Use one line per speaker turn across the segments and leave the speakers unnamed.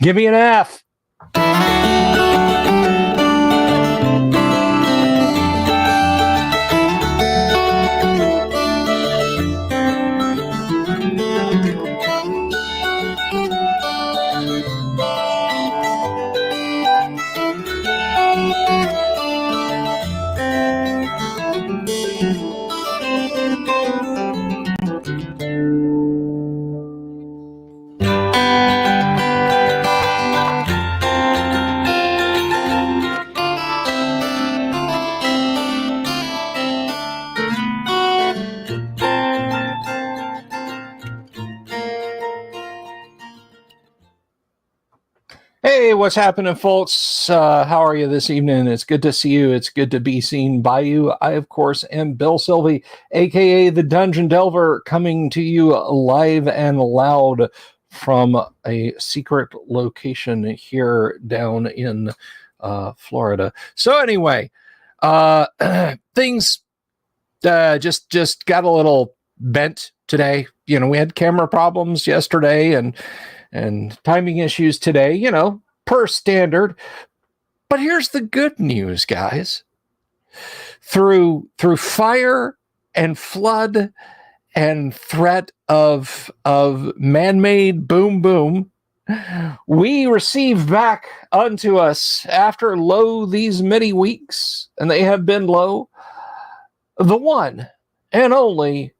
Give me an F. Hey, what's happening, folks? How are you this evening? It's good to see you. It's good to be seen by you. I, of course, am Bill Sylvie, aka the Dungeon Delver, coming to you live and loud from a secret location here down in Florida. So anyway, things just got a little bent today. You know, we had camera problems yesterday and timing issues today, you know, per standard. But here's the good news, guys. Through fire and flood and threat of man-made boom boom, we receive back unto us after lo these many weeks, and they have been low, the one and only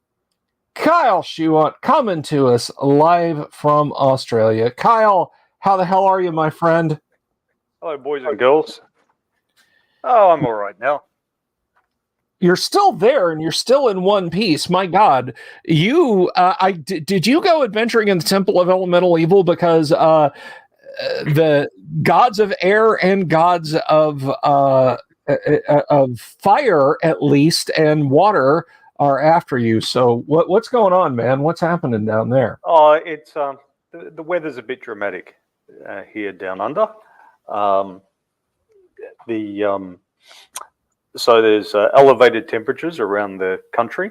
Kyle Shewant coming to us live from Australia. Kyle, how the hell are you, my friend?
Hello, boys and girls. Oh, I'm all right now.
You're still there, and you're still in one piece. My God, you! Did you go adventuring in the Temple of Elemental Evil because the gods of air and gods of fire, at least, and water are after you. So what's going on, man? What's happening down there?
Oh, it's the weather's a bit dramatic here down under. So there's elevated temperatures around the country.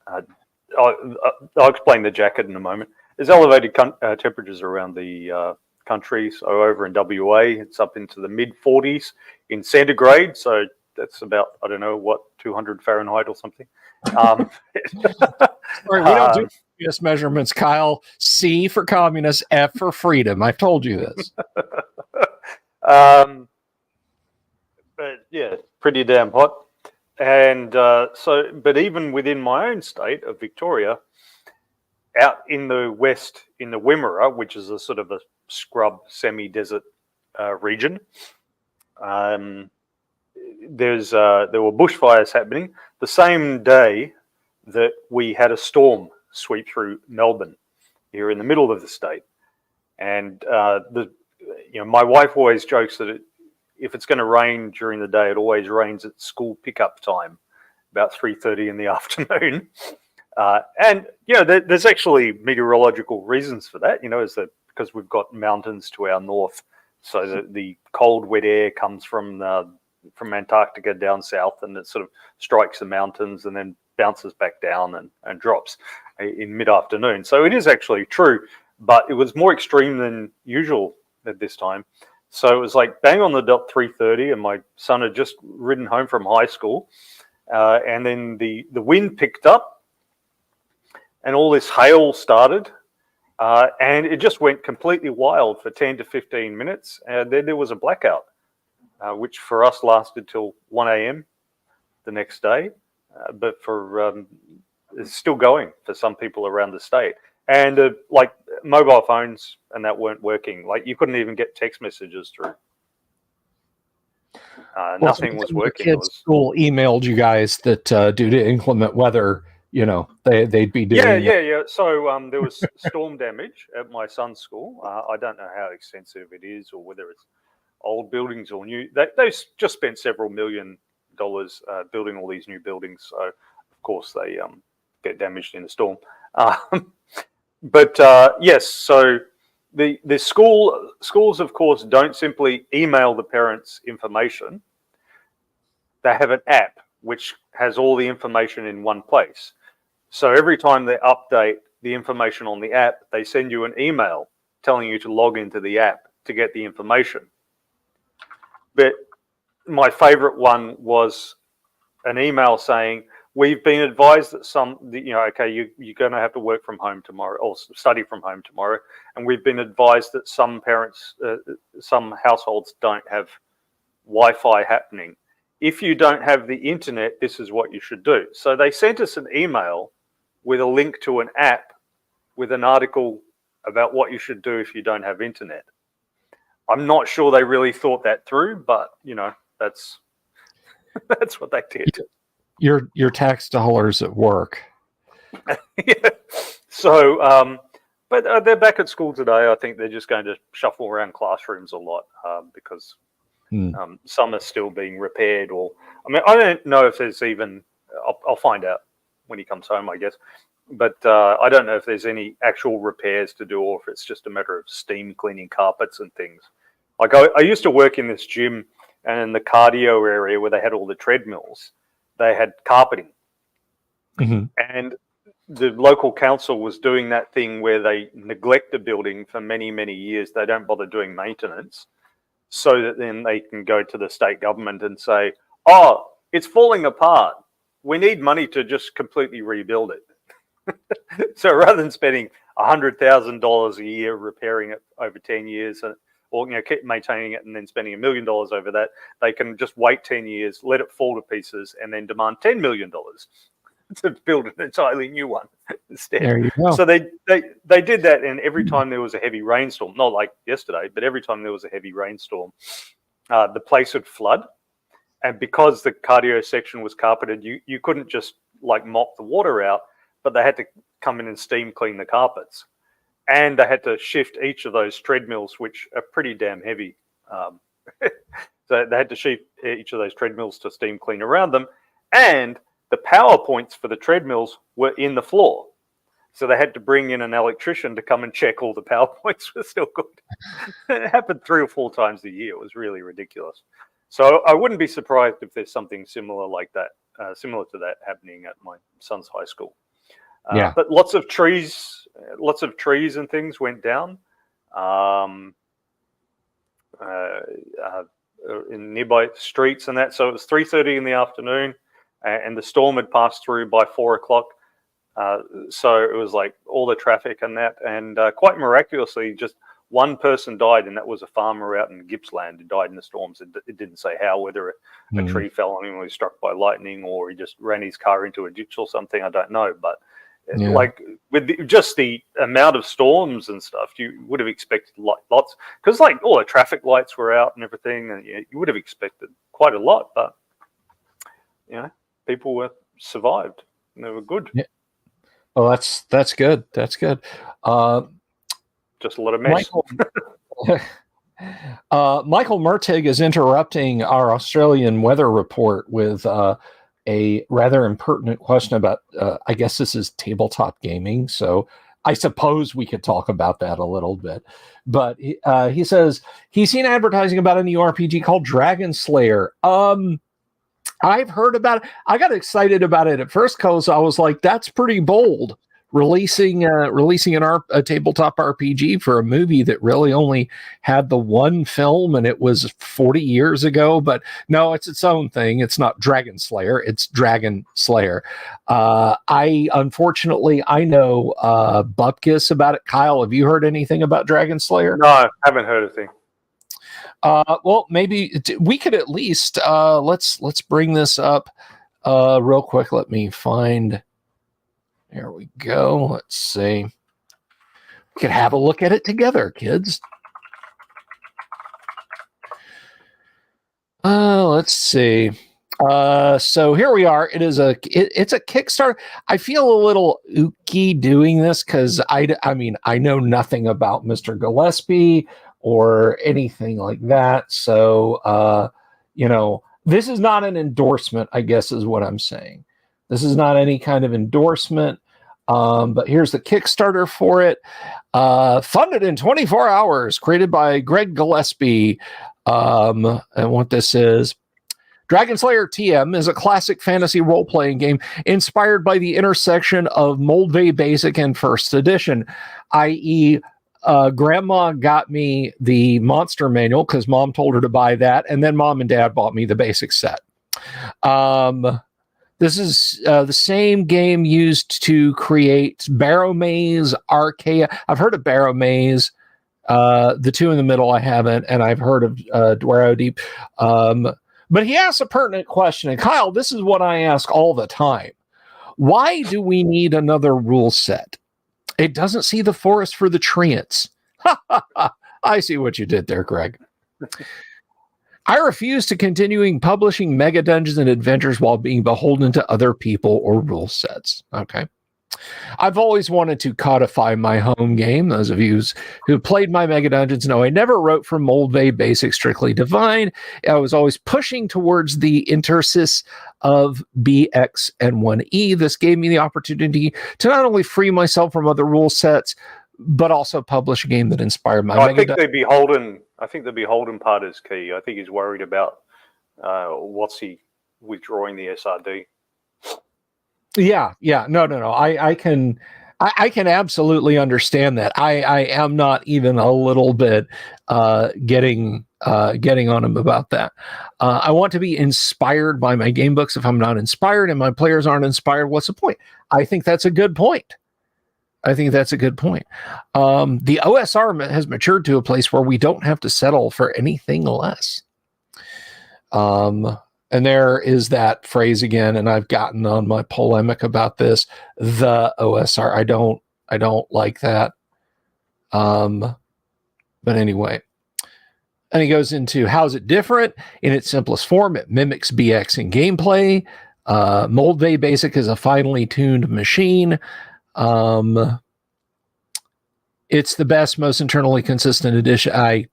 I'll explain the jacket in a moment. There's elevated temperatures around the country. So over in WA, it's up into the mid 40s in centigrade. So that's about, I don't know, what, 200 Fahrenheit or something.
Sorry, we don't do communist measurements, Kyle. C for communist, F for freedom. I've told you this.
But yeah, pretty damn hot. And but even within my own state of Victoria, out in the west, in the Wimmera, which is a sort of a scrub semi-desert region, there were bushfires happening the same day that we had a storm sweep through Melbourne here in the middle of the state. And my wife always jokes that if it's going to rain during the day, it always rains at school pickup time, about 3:30 in the afternoon. And there's actually meteorological reasons for that. Is that because we've got mountains to our north, so the cold, wet air comes from Antarctica down south, and it sort of strikes the mountains and then bounces back down and drops in mid-afternoon. So it is actually true, but it was more extreme than usual at this time. So it was like bang on the dot 3:30, and my son had just ridden home from high school, and then the wind picked up, and all this hail started, and it just went completely wild for 10 to 15 minutes, and then there was a blackout, which for us lasted till 1 a.m. the next day, but it's still going for some people around the state. And like mobile phones and that weren't working. Like you couldn't even get text messages through. Nothing was working.
Kids' school emailed you guys that due to inclement weather, they'd be doing.
Yeah. So there was storm damage at my son's school. I don't know how extensive it is or whether it's old buildings or new. They just spent several $1 million building all these new buildings. So of course they get damaged in a storm. But yes, so the schools, of course, don't simply email the parents information. They have an app which has all the information in one place. So every time they update the information on the app, they send you an email telling you to log into the app to get the information. But my favorite one was an email saying, we've been advised that you're going to have to work from home tomorrow or study from home tomorrow. And we've been advised that some parents, some households don't have Wi-Fi happening. If you don't have the internet, this is what you should do. So they sent us an email with a link to an app with an article about what you should do if you don't have internet. I'm not sure they really thought that through, but that's what they did.
Your tax dollars at work.
Yeah. So, but they're back at school today. I think they're just going to shuffle around classrooms a lot because some are still being repaired. I don't know if there's even. I'll find out when he comes home, I guess. But I don't know if there's any actual repairs to do, or if it's just a matter of steam cleaning carpets and things. Like I used to work in this gym, and in the cardio area where they had all the treadmills, they had carpeting.
Mm-hmm.
And the local council was doing that thing where they neglect the building for many, many years. They don't bother doing maintenance, so that then they can go to the state government and say, oh, it's falling apart. We need money to just completely rebuild it. So rather than spending $100,000 a year repairing it over 10 years, or keep maintaining it and then spending $1 million over that, they can just wait 10 years, let it fall to pieces, and then demand $10 million to build an entirely new one instead.
There you go.
So they did that, and every time there was a heavy rainstorm, not like yesterday, but every time there was a heavy rainstorm, the place would flood. And because the cardio section was carpeted, you couldn't just like mop the water out, but they had to come in and steam clean the carpets. And they had to shift each of those treadmills, which are pretty damn heavy. So they had to shift each of those treadmills to steam clean around them. And the power points for the treadmills were in the floor. So they had to bring in an electrician to come and check all the power points were still good. It happened 3 or 4 times a year. It was really ridiculous. So I wouldn't be surprised if there's something similar like that, similar to that happening at my son's high school.
Yeah.
But lots of trees and things went down in nearby streets and that. So it was 3:30 in the afternoon, and the storm had passed through by 4 o'clock. So it was like all the traffic and that, and quite miraculously, just one person died, and that was a farmer out in Gippsland who died in the storms. It didn't say how, whether a tree fell on him or he was struck by lightning, or he just ran his car into a ditch or something. I don't know, but like with just the amount of storms and stuff, you would have expected lots, because like all the traffic lights were out and everything, and you would have expected quite a lot. But people survived, and they were good. Yeah.
Well, that's good. That's good.
Just a lot of mess.
Michael Mertig is interrupting our Australian weather report with a rather impertinent question about, I guess this is tabletop gaming, so I suppose we could talk about that a little bit. But he says he's seen advertising about a new RPG called Dragon Slayer. I've heard about it. I got excited about it at first because I was like, that's pretty bold. Releasing a tabletop RPG for a movie that really only had the one film, and it was 40 years ago. But no, it's its own thing. It's not Dragon Slayer. It's Dragon Slayer. Unfortunately, I know bupkis about it. Kyle, have you heard anything about Dragon Slayer?
No, I haven't heard a thing.
Well, maybe we could at least let's bring this up real quick. Let me find. There we go. Let's see. We could have a look at it together, kids. Let's see. So here we are. It's a Kickstarter. I feel a little ooky doing this because I mean I know nothing about Mr. Gillespie or anything like that. So this is not an endorsement, I guess is what I'm saying. This is not any kind of endorsement, but here's the Kickstarter for it. Funded in 24 hours, created by Greg Gillespie. And what this is, Dragon Slayer TM is a classic fantasy role-playing game inspired by the intersection of Moldvay Basic and First Edition, i.e., Grandma got me the Monster Manual because Mom told her to buy that, and then Mom and Dad bought me the basic set. This is the same game used to create Barrow Maze, Archaea. I've heard of Barrow Maze. The two in the middle I haven't, and I've heard of Dwaro Deep. But he asks a pertinent question, and Kyle, this is what I ask all the time. Why do we need another rule set? It doesn't see the forest for the treants. I see what you did there, Greg. I refuse to continuing publishing mega dungeons and adventures while being beholden to other people or rule sets. Okay. I've always wanted to codify my home game. Those of you who played my Mega Dungeons know I never wrote for Moldvay Basic Strictly Divine. I was always pushing towards the interstice of BX and 1E. This gave me the opportunity to not only free myself from other rule sets, but also publish a game that inspired my
I think the beholden part is key. I think he's worried about what's he withdrawing the SRD.
Yeah. No. I can absolutely understand that. I am not even a little bit getting on him about that. I want to be inspired by my game books. If I'm not inspired and my players aren't inspired, what's the point? I think that's a good point. The OSR has matured to a place where we don't have to settle for anything less. And there is that phrase again, and I've gotten on my polemic about this, the OSR. I don't like that. But anyway. And he goes into how's it different? In its simplest form, it mimics BX in gameplay. Moldvay Basic is a finely tuned machine. It's the best, most internally consistent edition. I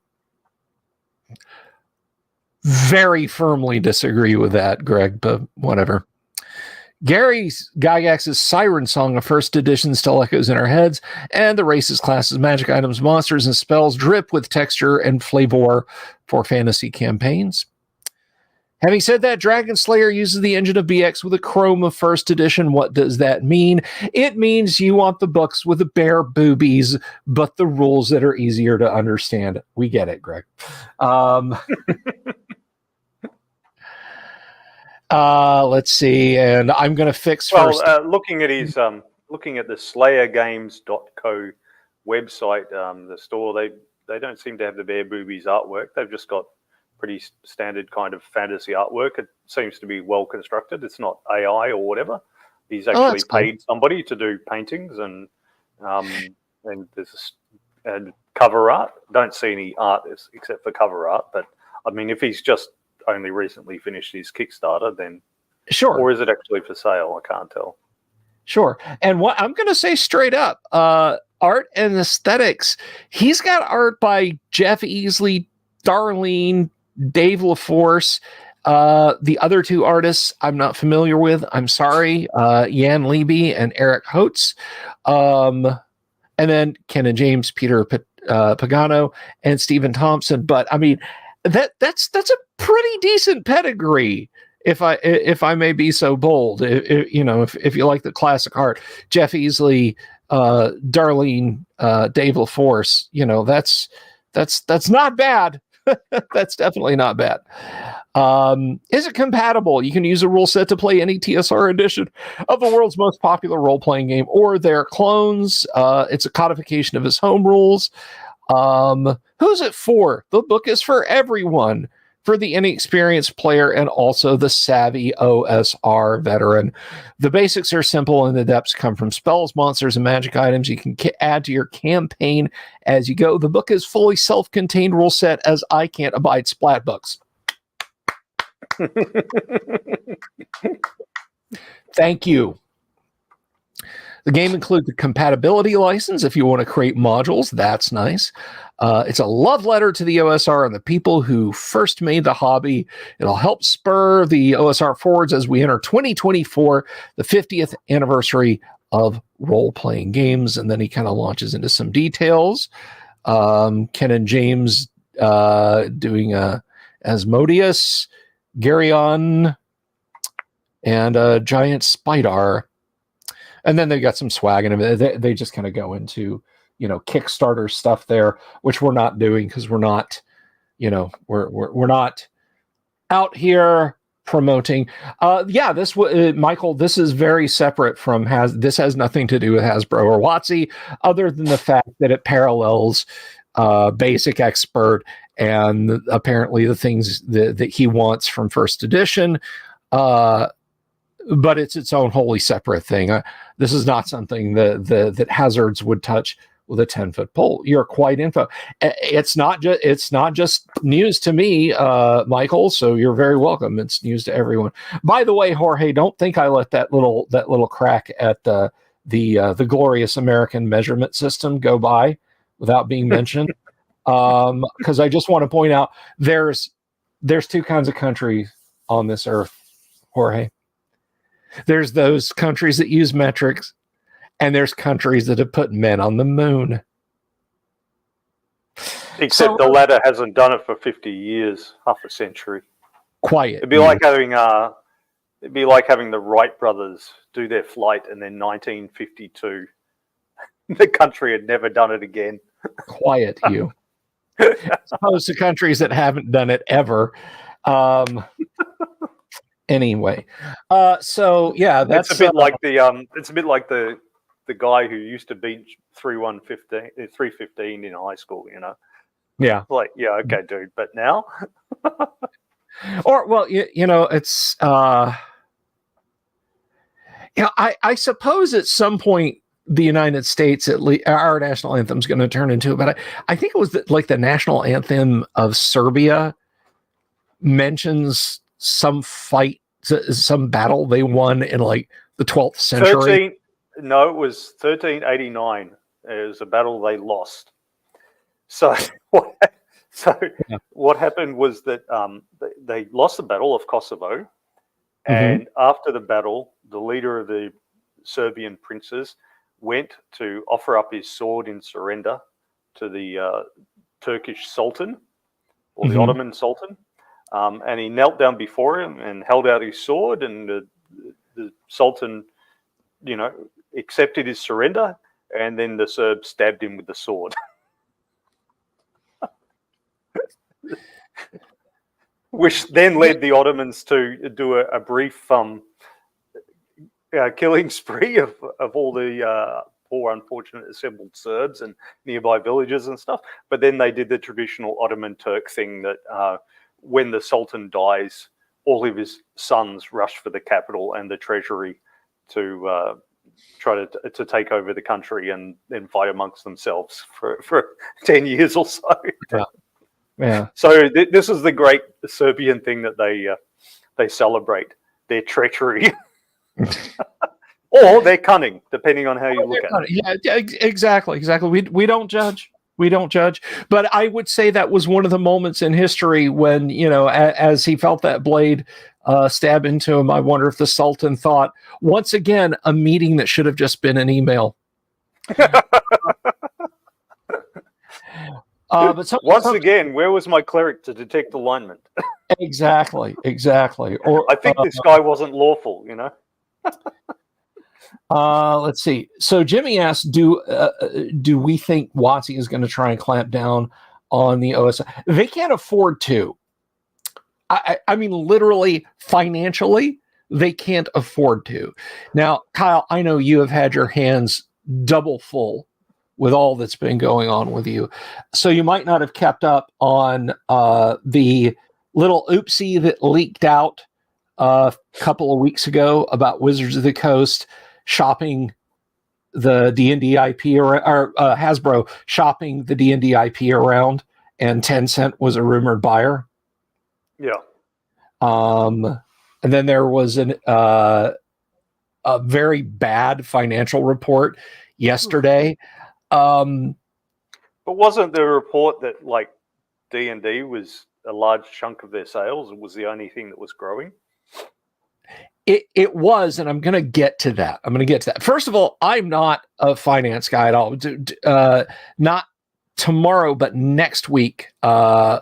very firmly disagree with that, Greg, but whatever. Gary Gygax's Siren Song of first edition still echoes in our heads, and the races, classes, magic items, monsters, and spells drip with texture and flavor for fantasy campaigns. Having said that, Dragon Slayer uses the engine of BX with a Chrome of first edition. What does that mean? It means you want the books with the bare boobies, but the rules that are easier to understand. We get it, Greg. Let's see, and I'm going to fix first.
Looking at his looking at the SlayerGames.co website, the store, they don't seem to have the bare boobies artwork. They've just got pretty standard kind of fantasy artwork. It seems to be well constructed. It's not AI or whatever. He's actually paid somebody to do paintings and there's and cover art. Don't see any art except for cover art. But I mean, if he's just only recently finished his Kickstarter, then
sure.
Or is it actually for sale? I can't tell.
Sure. And what I'm going to say straight up, art and aesthetics. He's got art by Jeff Easley, Darlene, Dave LaForce. The other two artists I'm not familiar with. I'm sorry. Jan Leby and Eric Holtz. And then Ken and James, Peter Pagano, and Stephen Thompson. But I mean, that's a pretty decent pedigree, if I may be so bold. If you like the classic art, Jeff Easley, Darlene, Dave LaForce, that's not bad. That's definitely not bad. Is it compatible? You can use a rule set to play any TSR edition of the world's most popular role-playing game or their clones. It's a codification of his home rules. Who's it for? The book is for everyone, for the inexperienced player and also the savvy OSR veteran. The basics are simple and the depths come from spells, monsters, and magic items you can add to your campaign as you go. The book is fully self-contained rule set, as I can't abide splat books. Thank you. The game includes a compatibility license if you want to create modules. That's nice. It's a love letter to the OSR and the people who first made the hobby. It'll help spur the OSR forwards as we enter 2024, the 50th anniversary of role-playing games. And then he kind of launches into some details. Ken and James doing Asmodeus, Garyon, and a giant Spidar. And then they got some swag, and they just kind of go into Kickstarter stuff there, which we're not doing because we're not, we're not out here promoting. Michael, this is very separate from this has nothing to do with Hasbro or WotC, other than the fact that it parallels Basic Expert and apparently the things that he wants from first edition. But it's its own wholly separate thing. This is not something that Hazards would touch with a 10-foot pole. You're quite info. It's not just news to me, Michael. So you're very welcome. It's news to everyone. By the way, Jorge, don't think I let that little crack at the glorious American measurement system go by without being mentioned. Because I just want to point out there's two kinds of countries on this earth, Jorge. There's those countries that use metrics, and there's countries that have put men on the moon.
Except the latter hasn't done it for 50 years, half a century.
Quiet.
It'd be like having the Wright brothers do their flight, and then 1952, the country had never done it again.
Quiet, you. As opposed to countries that haven't done it ever. Anyway, so yeah, that's
it's a bit like the guy who used to bench 315 in high school,
Yeah.
Like, yeah, okay, dude, but now
or well, it's I suppose at some point the United States, at least our national anthem is going to turn into it, but I think it was the national anthem of Serbia mentions some fight, some battle they won in like the 12th century.
It was 1389. It was a battle they lost. So what happened was that they lost the Battle of Kosovo, and after the battle, the leader of the Serbian princes went to offer up his sword in surrender to the Turkish Sultan or the Ottoman Sultan. And he knelt down before him and held out his sword, and the Sultan, accepted his surrender, and then the Serbs stabbed him with the sword. Which then led the Ottomans to do a brief killing spree of all the poor, unfortunate assembled Serbs and nearby villages and stuff. But then they did the traditional Ottoman Turk thing that when the Sultan dies, all of his sons rush for the capital and the treasury to try to take over the country and then fight amongst themselves for 10 years or so.
Yeah.
So this is the great Serbian thing that they celebrate, their treachery. Or their cunning, depending on how you look at it.
Yeah, exactly. We don't judge. We don't judge. But I would say that was one of the moments in history when, as he felt that blade stab into him, I wonder if the Sultan thought, once again, a meeting that should have just been an email. But
once again, where was my cleric to detect alignment?
Exactly. Or
I think this guy wasn't lawful,
Let's see. So Jimmy asked, do we think WotC is going to try and clamp down on the OSI? They can't afford to. I mean, literally, financially, they can't afford to. Now, Kyle, I know you have had your hands double full with all that's been going on with you. So you might not have kept up on the little oopsie that leaked out a couple of weeks ago about Wizards of the Coast shopping the D&D IP, or Hasbro shopping the D&D IP around, and Tencent was a rumored buyer.
Yeah.
And then there was a very bad financial report yesterday.
But wasn't there a report that like D&D was a large chunk of their sales and was the only thing that was growing?
It was, and I'm going to get to that. First of all, I'm not a finance guy at all. Not tomorrow, but next week. We're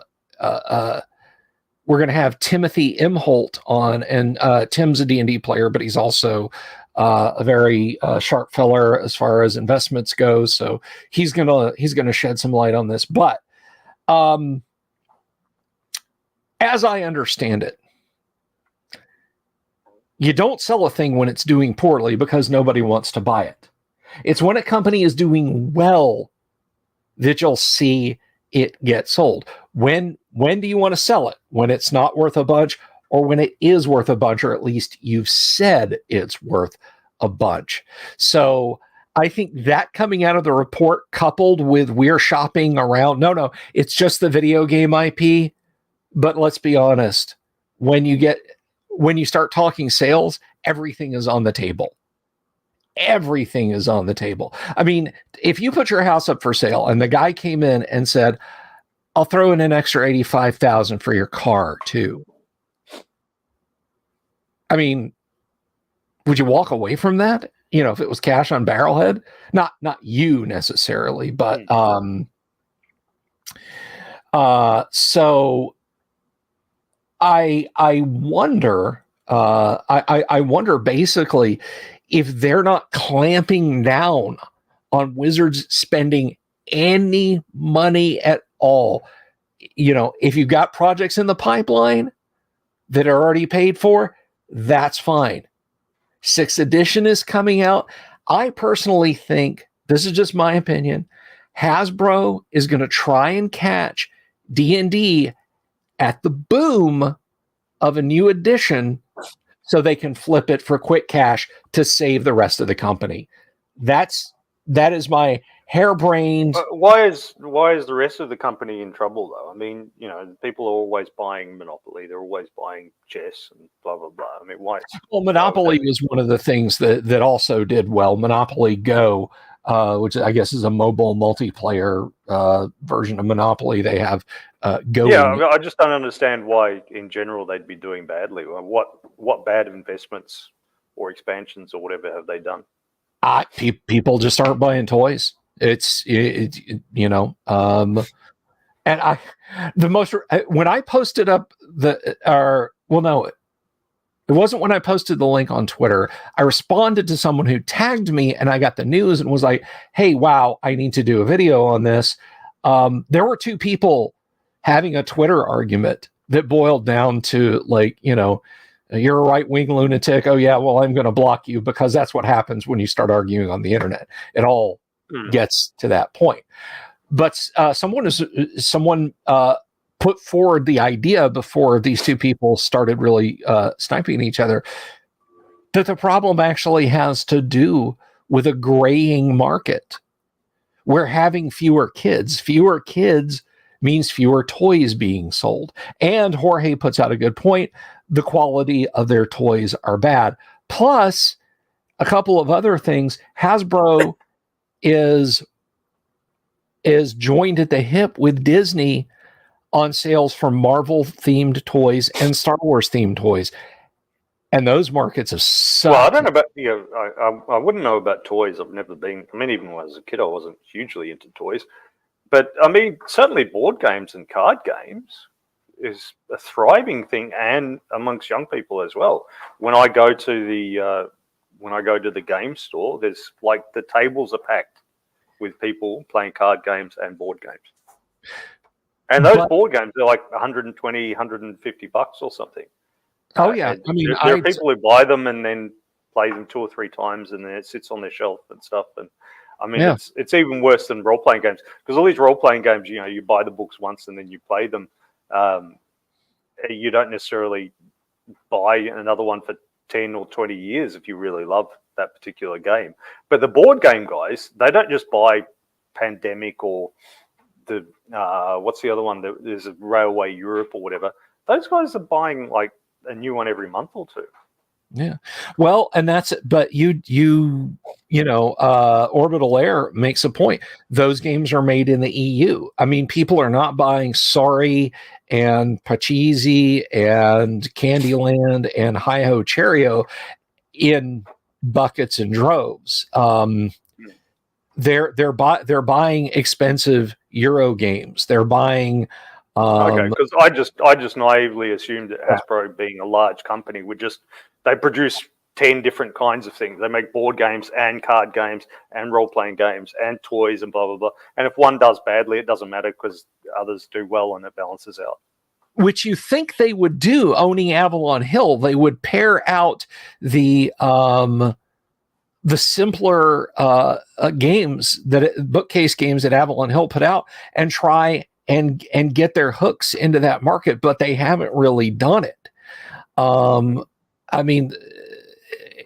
going to have Timothy Imholt on, and Tim's a D&D player, but he's also a very sharp fella as far as investments go. So he's gonna shed some light on this. But as I understand it, you don't sell a thing when it's doing poorly because nobody wants to buy it. It's when a company is doing well that you'll see it get sold. When do you want to sell it? When it's not worth a bunch, or when it is worth a bunch, or at least you've said it's worth a bunch. So I think that coming out of the report, coupled with we're shopping around, no, it's just the video game IP. But let's be honest, when you start talking sales, everything is on the table. Everything is on the table. I mean, if you put your house up for sale and the guy came in and said, I'll throw in an extra $85,000 for your car too. I mean, would you walk away from that? You know, if it was cash on barrelhead, not you necessarily, but so I wonder, I wonder basically if they're not clamping down on Wizards spending any money at all. You know, if you've got projects in the pipeline that are already paid for, that's fine. 6th edition is coming out. I personally think, this is just my opinion, Hasbro is going to try and catch D&D at the boom of a new edition so they can flip it for quick cash to save the rest of the company. That is my harebrained.
Why is the rest of the company in trouble though? I mean, you know, people are always buying Monopoly. They're always buying chess and blah blah blah. I mean, why?
Well, Monopoly was one of the things that also did well. Monopoly Go, which I guess is a mobile multiplayer version of Monopoly. They have Go.
Yeah, I just don't understand why, in general, they'd be doing badly. What bad investments or expansions or whatever have they done?
People just aren't buying toys. It's you know, and when I posted up it wasn't when I posted the link on Twitter. I responded to someone who tagged me, and I got the news and was like, "Hey, wow, I need to do a video on this." There were two people having a Twitter argument that boiled down to, like, you know, you're a right-wing lunatic. Oh yeah, well, I'm going to block you, because that's what happens when you start arguing on the internet. It all gets to that point. But someone put forward the idea before these two people started really sniping each other, that the problem actually has to do with a graying market. We're having fewer kids. Fewer kids means fewer toys being sold. And Jorge puts out a good point. The quality of their toys are bad. Plus, a couple of other things. Hasbro is joined at the hip with Disney on sales for Marvel-themed toys and Star Wars-themed toys. And those markets have sucked.
Well, I don't know about, I wouldn't know about toys. I've never been, I mean, even when I was a kid, I wasn't hugely into toys. But, I mean, certainly board games and card games is a thriving thing, and amongst young people as well. When I go to the game store, there's like the tables are packed with people playing card games and board games. And those board games are like 120, 150 bucks or something.
Oh yeah,
I mean, there are people who buy them and then play them 2 or 3 times, and then it sits on their shelf and stuff. And I mean, it's even worse than role playing games, because all these role playing games, you know, you buy the books once and then you play them. You don't necessarily buy another one for 10 or 20 years if you really love that particular game. But the board game guys, they don't just buy Pandemic or the what's the other one? There's a Railway Europe or whatever. Those guys are buying like a new one every month or two.
Yeah, well, and that's it. But you know, Orbital Air makes a point. Those games are made in the EU. I mean, people are not buying Sorry and Pachisi and Candyland and Hi-Ho Cherry-O in buckets and droves. They're buying expensive Euro games. They're buying.
Okay, because I just naively assumed that Hasbro, being a large company, would just, they produce 10 different kinds of things. They make board games and card games and role-playing games and toys and blah, blah, blah. And if one does badly, it doesn't matter because others do well and it balances out.
Which you think they would do owning Avalon Hill. They would pare out the simpler games, bookcase games that Avalon Hill put out, and try and get their hooks into that market, but they haven't really done it. I mean,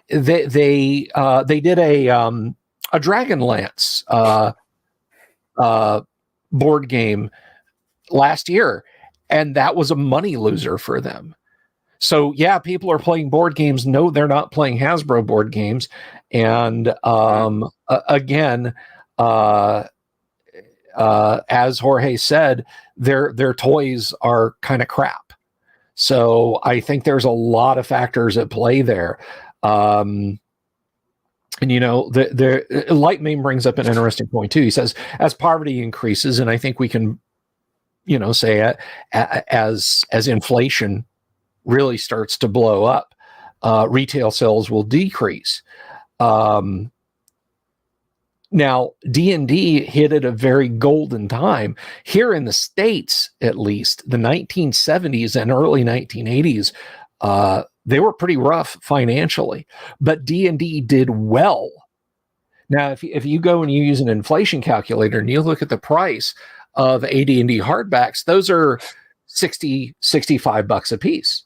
they did a Dragonlance board game last year, and that was a money loser for them. So yeah, people are playing board games. No, they're not playing Hasbro board games. And again, as Jorge said, their toys are kind of crap. So I think there's a lot of factors at play there. And you know, the Lightmane brings up an interesting point too. He says, as poverty increases, and I think we can, you know, say as inflation really starts to blow up, retail sales will decrease. Now, D&D hit at a very golden time. Here in the States, at least, the 1970s and early 1980s, they were pretty rough financially, but D&D did well. Now, if you go and you use an inflation calculator and you look at the price of AD&D hardbacks, those are $65 a piece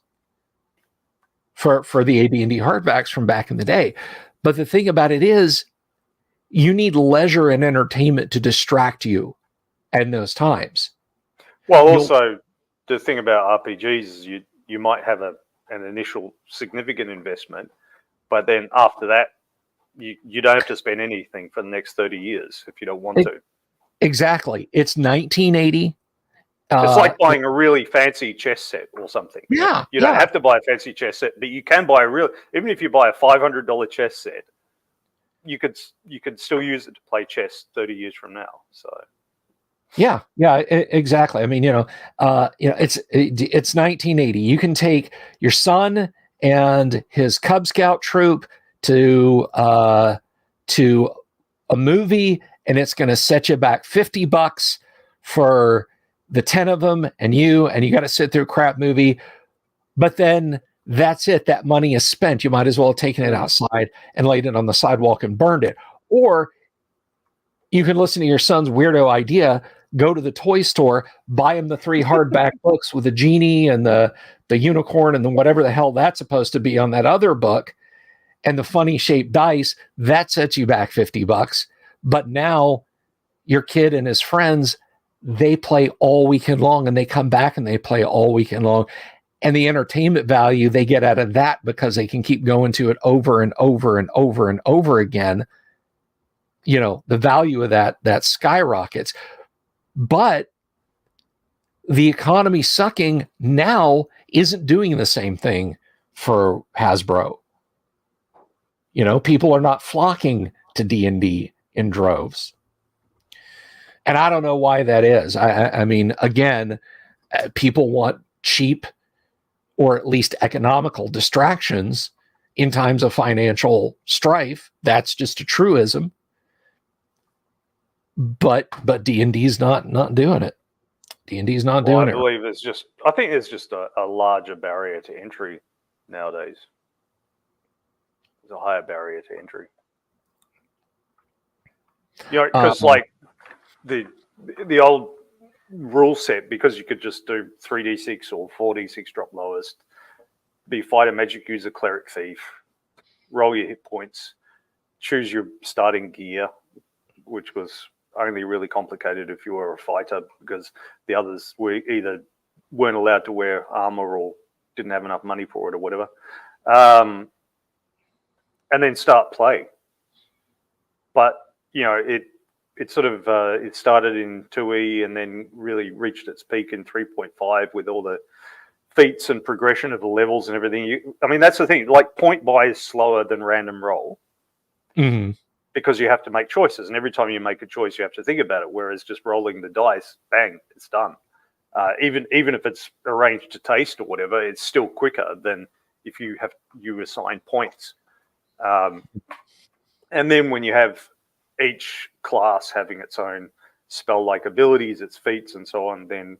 for the AD&D hardbacks from back in the day. But the thing about it is, you need leisure and entertainment to distract you in those times.
Well, also, the thing about RPGs is you might have an initial significant investment, but then after that, you don't have to spend anything for the next 30 years if you don't want to.
Exactly. It's 1980.
It's like buying a really fancy chess set or something.
Yeah.
You don't have to buy a fancy chess set, but you can buy even if you buy a $500 chess set, you could still use it to play chess 30 years from now. So
yeah, exactly. I mean, it's 1980. You can take your son and his Cub Scout troop to a movie, and it's going to set you back $50 for the 10 of them, and you got to sit through a crap movie. But then that's it. That money is spent. You might as well have taken it outside and laid it on the sidewalk and burned it. Or you can listen to your son's weirdo idea, go to the toy store, buy him the 3 hardback books with the genie and the unicorn and whatever the hell that's supposed to be on that other book, and the funny shaped dice. That sets you back $50. But now your kid and his friends, they play all weekend long, and they come back and they play all weekend long. And the entertainment value they get out of that, because they can keep going to it over and over and over and over again, you know, the value of that skyrockets. But the economy sucking now isn't doing the same thing for Hasbro. You know, people are not flocking to D&D in droves. And I don't know why that is. I mean, again, people want cheap or at least economical distractions in times of financial strife. That's just a truism. But D&D's not doing it. D&D's not doing it.
I believe I think there's just a larger barrier to entry nowadays. There's a higher barrier to entry. You know, because like the old rule set, because you could just do 3d6 or 4d6 drop lowest, be fighter, magic user, cleric, thief, roll your hit points, choose your starting gear, which was only really complicated if you were a fighter, because the others were either weren't allowed to wear armor or didn't have enough money for it or whatever, and then start playing. But you know, it sort of it started in 2E and then really reached its peak in 3.5 with all the feats and progression of the levels and everything. I mean, that's the thing. Like, point buy is slower than random roll, because you have to make choices, and every time you make a choice, you have to think about it. Whereas just rolling the dice, bang, it's done. Even if it's arranged to taste or whatever, it's still quicker than if you assign points. Um, and then when you have each class having its own spell-like abilities, its feats, and so on, then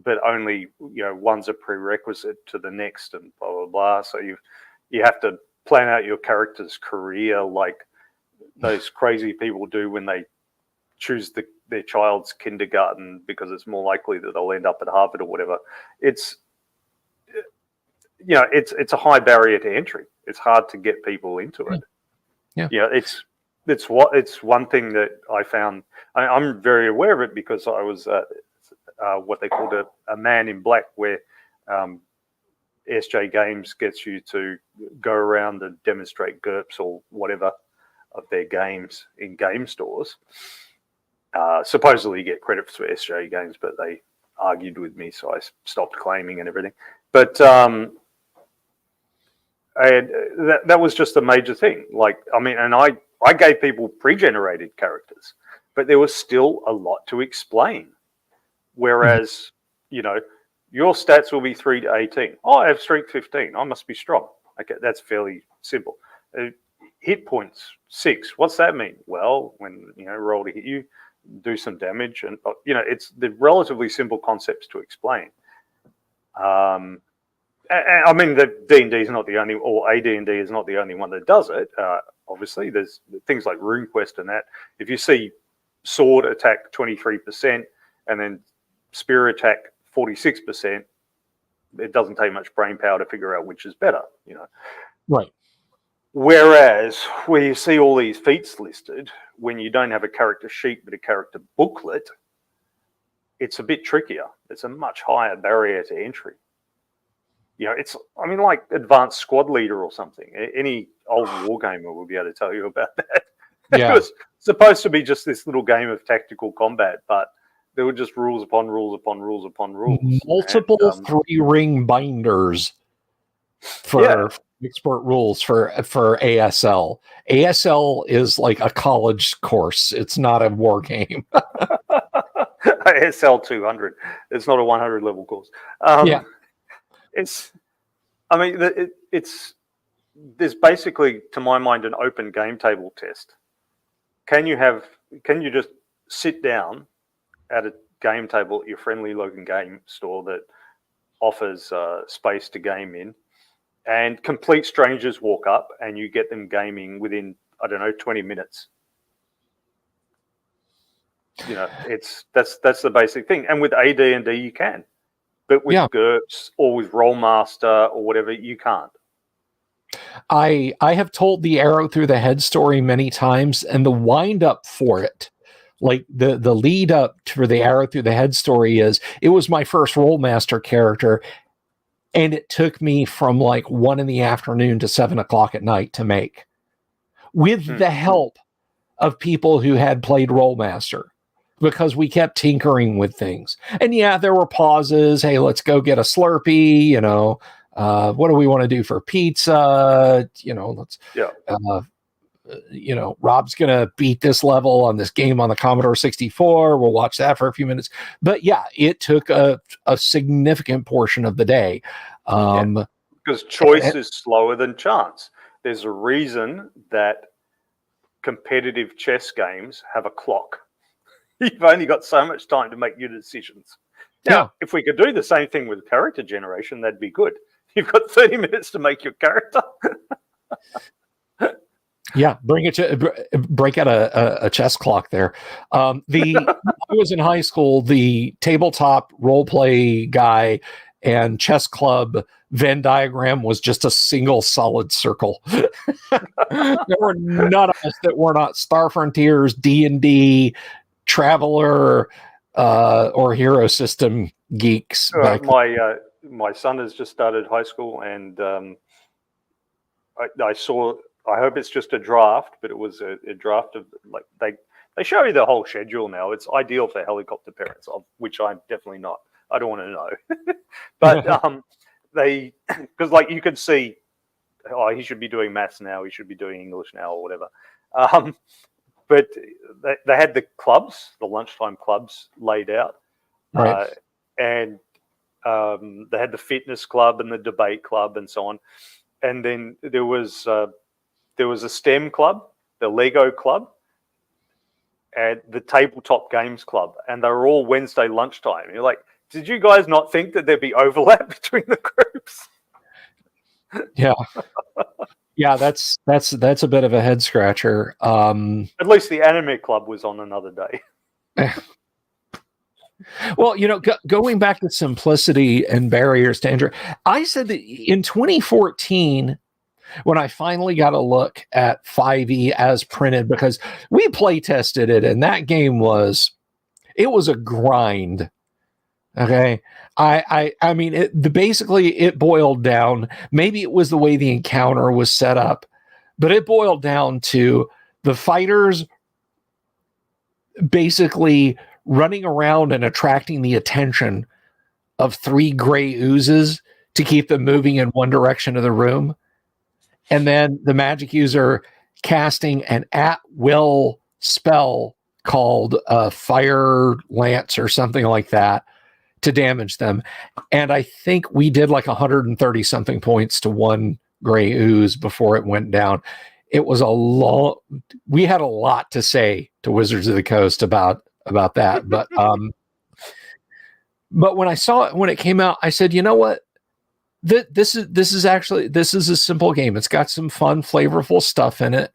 but only one's a prerequisite to the next, and blah blah blah. So you have to plan out your character's career like those crazy people do when they choose their child's kindergarten because it's more likely that they'll end up at Harvard or whatever. It's it's a high barrier to entry. It's hard to get people into it.
Yeah.
It's one thing that I found. I'm very aware of it because I was what they called a man in black, where SJ Games gets you to go around and demonstrate GURPS or whatever of their games in game stores. Supposedly you get credit for SJ Games, but they argued with me, so I stopped claiming and everything. But that was just a major thing. And I gave people pre-generated characters, but there was still a lot to explain. Whereas, your stats will be 3 to 18. Oh, I have strength 15. I must be strong. Okay, that's fairly simple. Hit points 6. What's that mean? Well, when roll to hit you, do some damage, and it's the relatively simple concepts to explain. I mean, the D&D is not the only, or AD&D is not the only one that does it. Obviously, there's things like RuneQuest and that. If you see sword attack 23% and then spear attack 46%, it doesn't take much brain power to figure out which is better,
Right.
Whereas where you see all these feats listed, when you don't have a character sheet but a character booklet, it's a bit trickier. It's a much higher barrier to entry. It's like Advanced Squad Leader or something. Any old wargamer will be able to tell you about that.
Yeah.
It was supposed to be just this little game of tactical combat, but there were just rules upon rules upon rules upon rules.
Multiple 3-ring binders for expert rules for ASL. ASL is like a college course. It's not a war game.
ASL 200. It's not a 100 level course. It's there's basically, to my mind, an open game table test. Can you just sit down at a game table at your friendly local game store that offers space to game in, and complete strangers walk up and you get them gaming within, 20 minutes? That's the basic thing. And with AD&D you can, but with GURPS or with Rollmaster or whatever, you can't.
I have told the arrow through the head story many times, and the wind up for it, like the lead up for the arrow through the head story, is it was my first Rollmaster character, and it took me from 1 PM to 7 o'clock at night to make, with the help of people who had played Rollmaster, because we kept tinkering with things. And there were pauses. Hey, let's go get a Slurpee, what do we want to do for pizza? Rob's going to beat this level on this game on the Commodore 64. We'll watch that for a few minutes. But it took a significant portion of the day.
Because choice is slower than chance. There's a reason that competitive chess games have a clock. You've only got so much time to make your decisions. Now, if we could do the same thing with character generation, that'd be good. You've got 30 minutes to make your character.
Break out a chess clock there. I was in high school, the tabletop role play guy and chess club Venn diagram was just a single solid circle. There were none of us that were not Star Frontiers, D&D, Traveler, or Hero System geeks.
My son has just started high school, and I saw. I hope it's just a draft, but it was a draft of they show you the whole schedule now. It's ideal for helicopter parents, of which I'm definitely not. I don't want to know, but because you could see, he should be doing maths now, he should be doing English now, or whatever. But they had the clubs, the lunchtime clubs laid out,
right.
And they had the fitness club and the debate club and so on. And then there was there was a STEM club, the Lego club, and the tabletop games club, and they were all Wednesday lunchtime. You're like, did you guys not think that there'd be overlap between the groups?
Yeah. Yeah, that's a bit of a head scratcher.
At least the anime club was on another day.
Well, going back to simplicity and barriers to entry, I said that in 2014, when I finally got a look at 5e as printed, because we play tested it, and that game was a grind. Okay. I mean, basically it boiled down. Maybe it was the way the encounter was set up, but it boiled down to the fighters basically running around and attracting the attention of 3 gray oozes to keep them moving in one direction of the room. And then the magic user casting an at-will spell called Fire Lance or something like that to damage them. And I think we did like 130 something points to 1 gray ooze before it went down. It was we had a lot to say to Wizards of the Coast about that. But but when I saw it, when it came out, I said, you know what? This is a simple game. It's got some fun, flavorful stuff in it.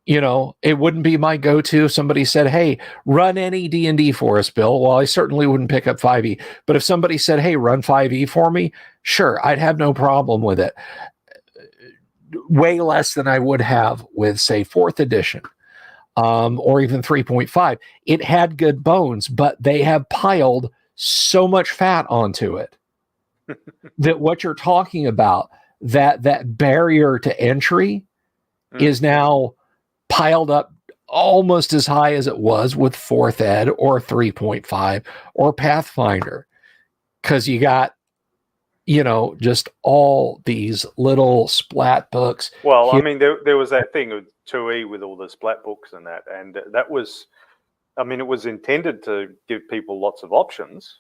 It wouldn't be my go-to if somebody said, hey, run any D&D for us, Bill. Well, I certainly wouldn't pick up 5e. But if somebody said, hey, run 5e for me, sure, I'd have no problem with it. Way less than I would have with, say, 4th edition or even 3.5. It had good bones, but they have piled so much fat onto it that what you're talking about, that barrier to entry is now piled up almost as high as it was with 4th ed or 3.5 or Pathfinder, because you got just all these little splat books.
Well, I mean, there was that thing with 2e with all the splat books and that was, I mean, it was intended to give people lots of options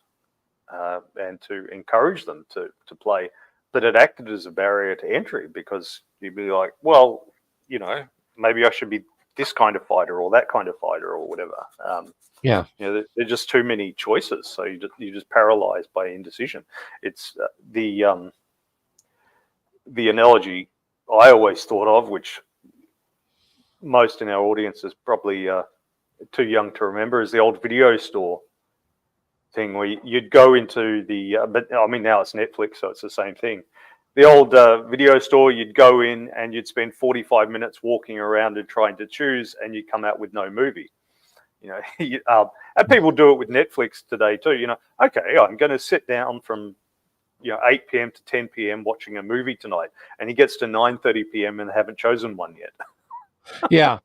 and to encourage them to play, but it acted as a barrier to entry because you'd be like, well, maybe I should be this kind of fighter or that kind of fighter or whatever.
Yeah.
There are just too many choices, so you're just paralyzed by indecision. It's the analogy I always thought of, which most in our audience is probably too young to remember, is the old video store thing where you'd go into the, but I mean now it's Netflix, so it's the same thing. The old video store, you'd go in and you'd spend 45 minutes walking around and trying to choose, and you'd come out with no movie. And people do it with Netflix today too. Okay, I'm going to sit down from 8 p.m. to 10 p.m. watching a movie tonight, and he gets to 9:30 p.m. and they haven't chosen one yet.
Yeah.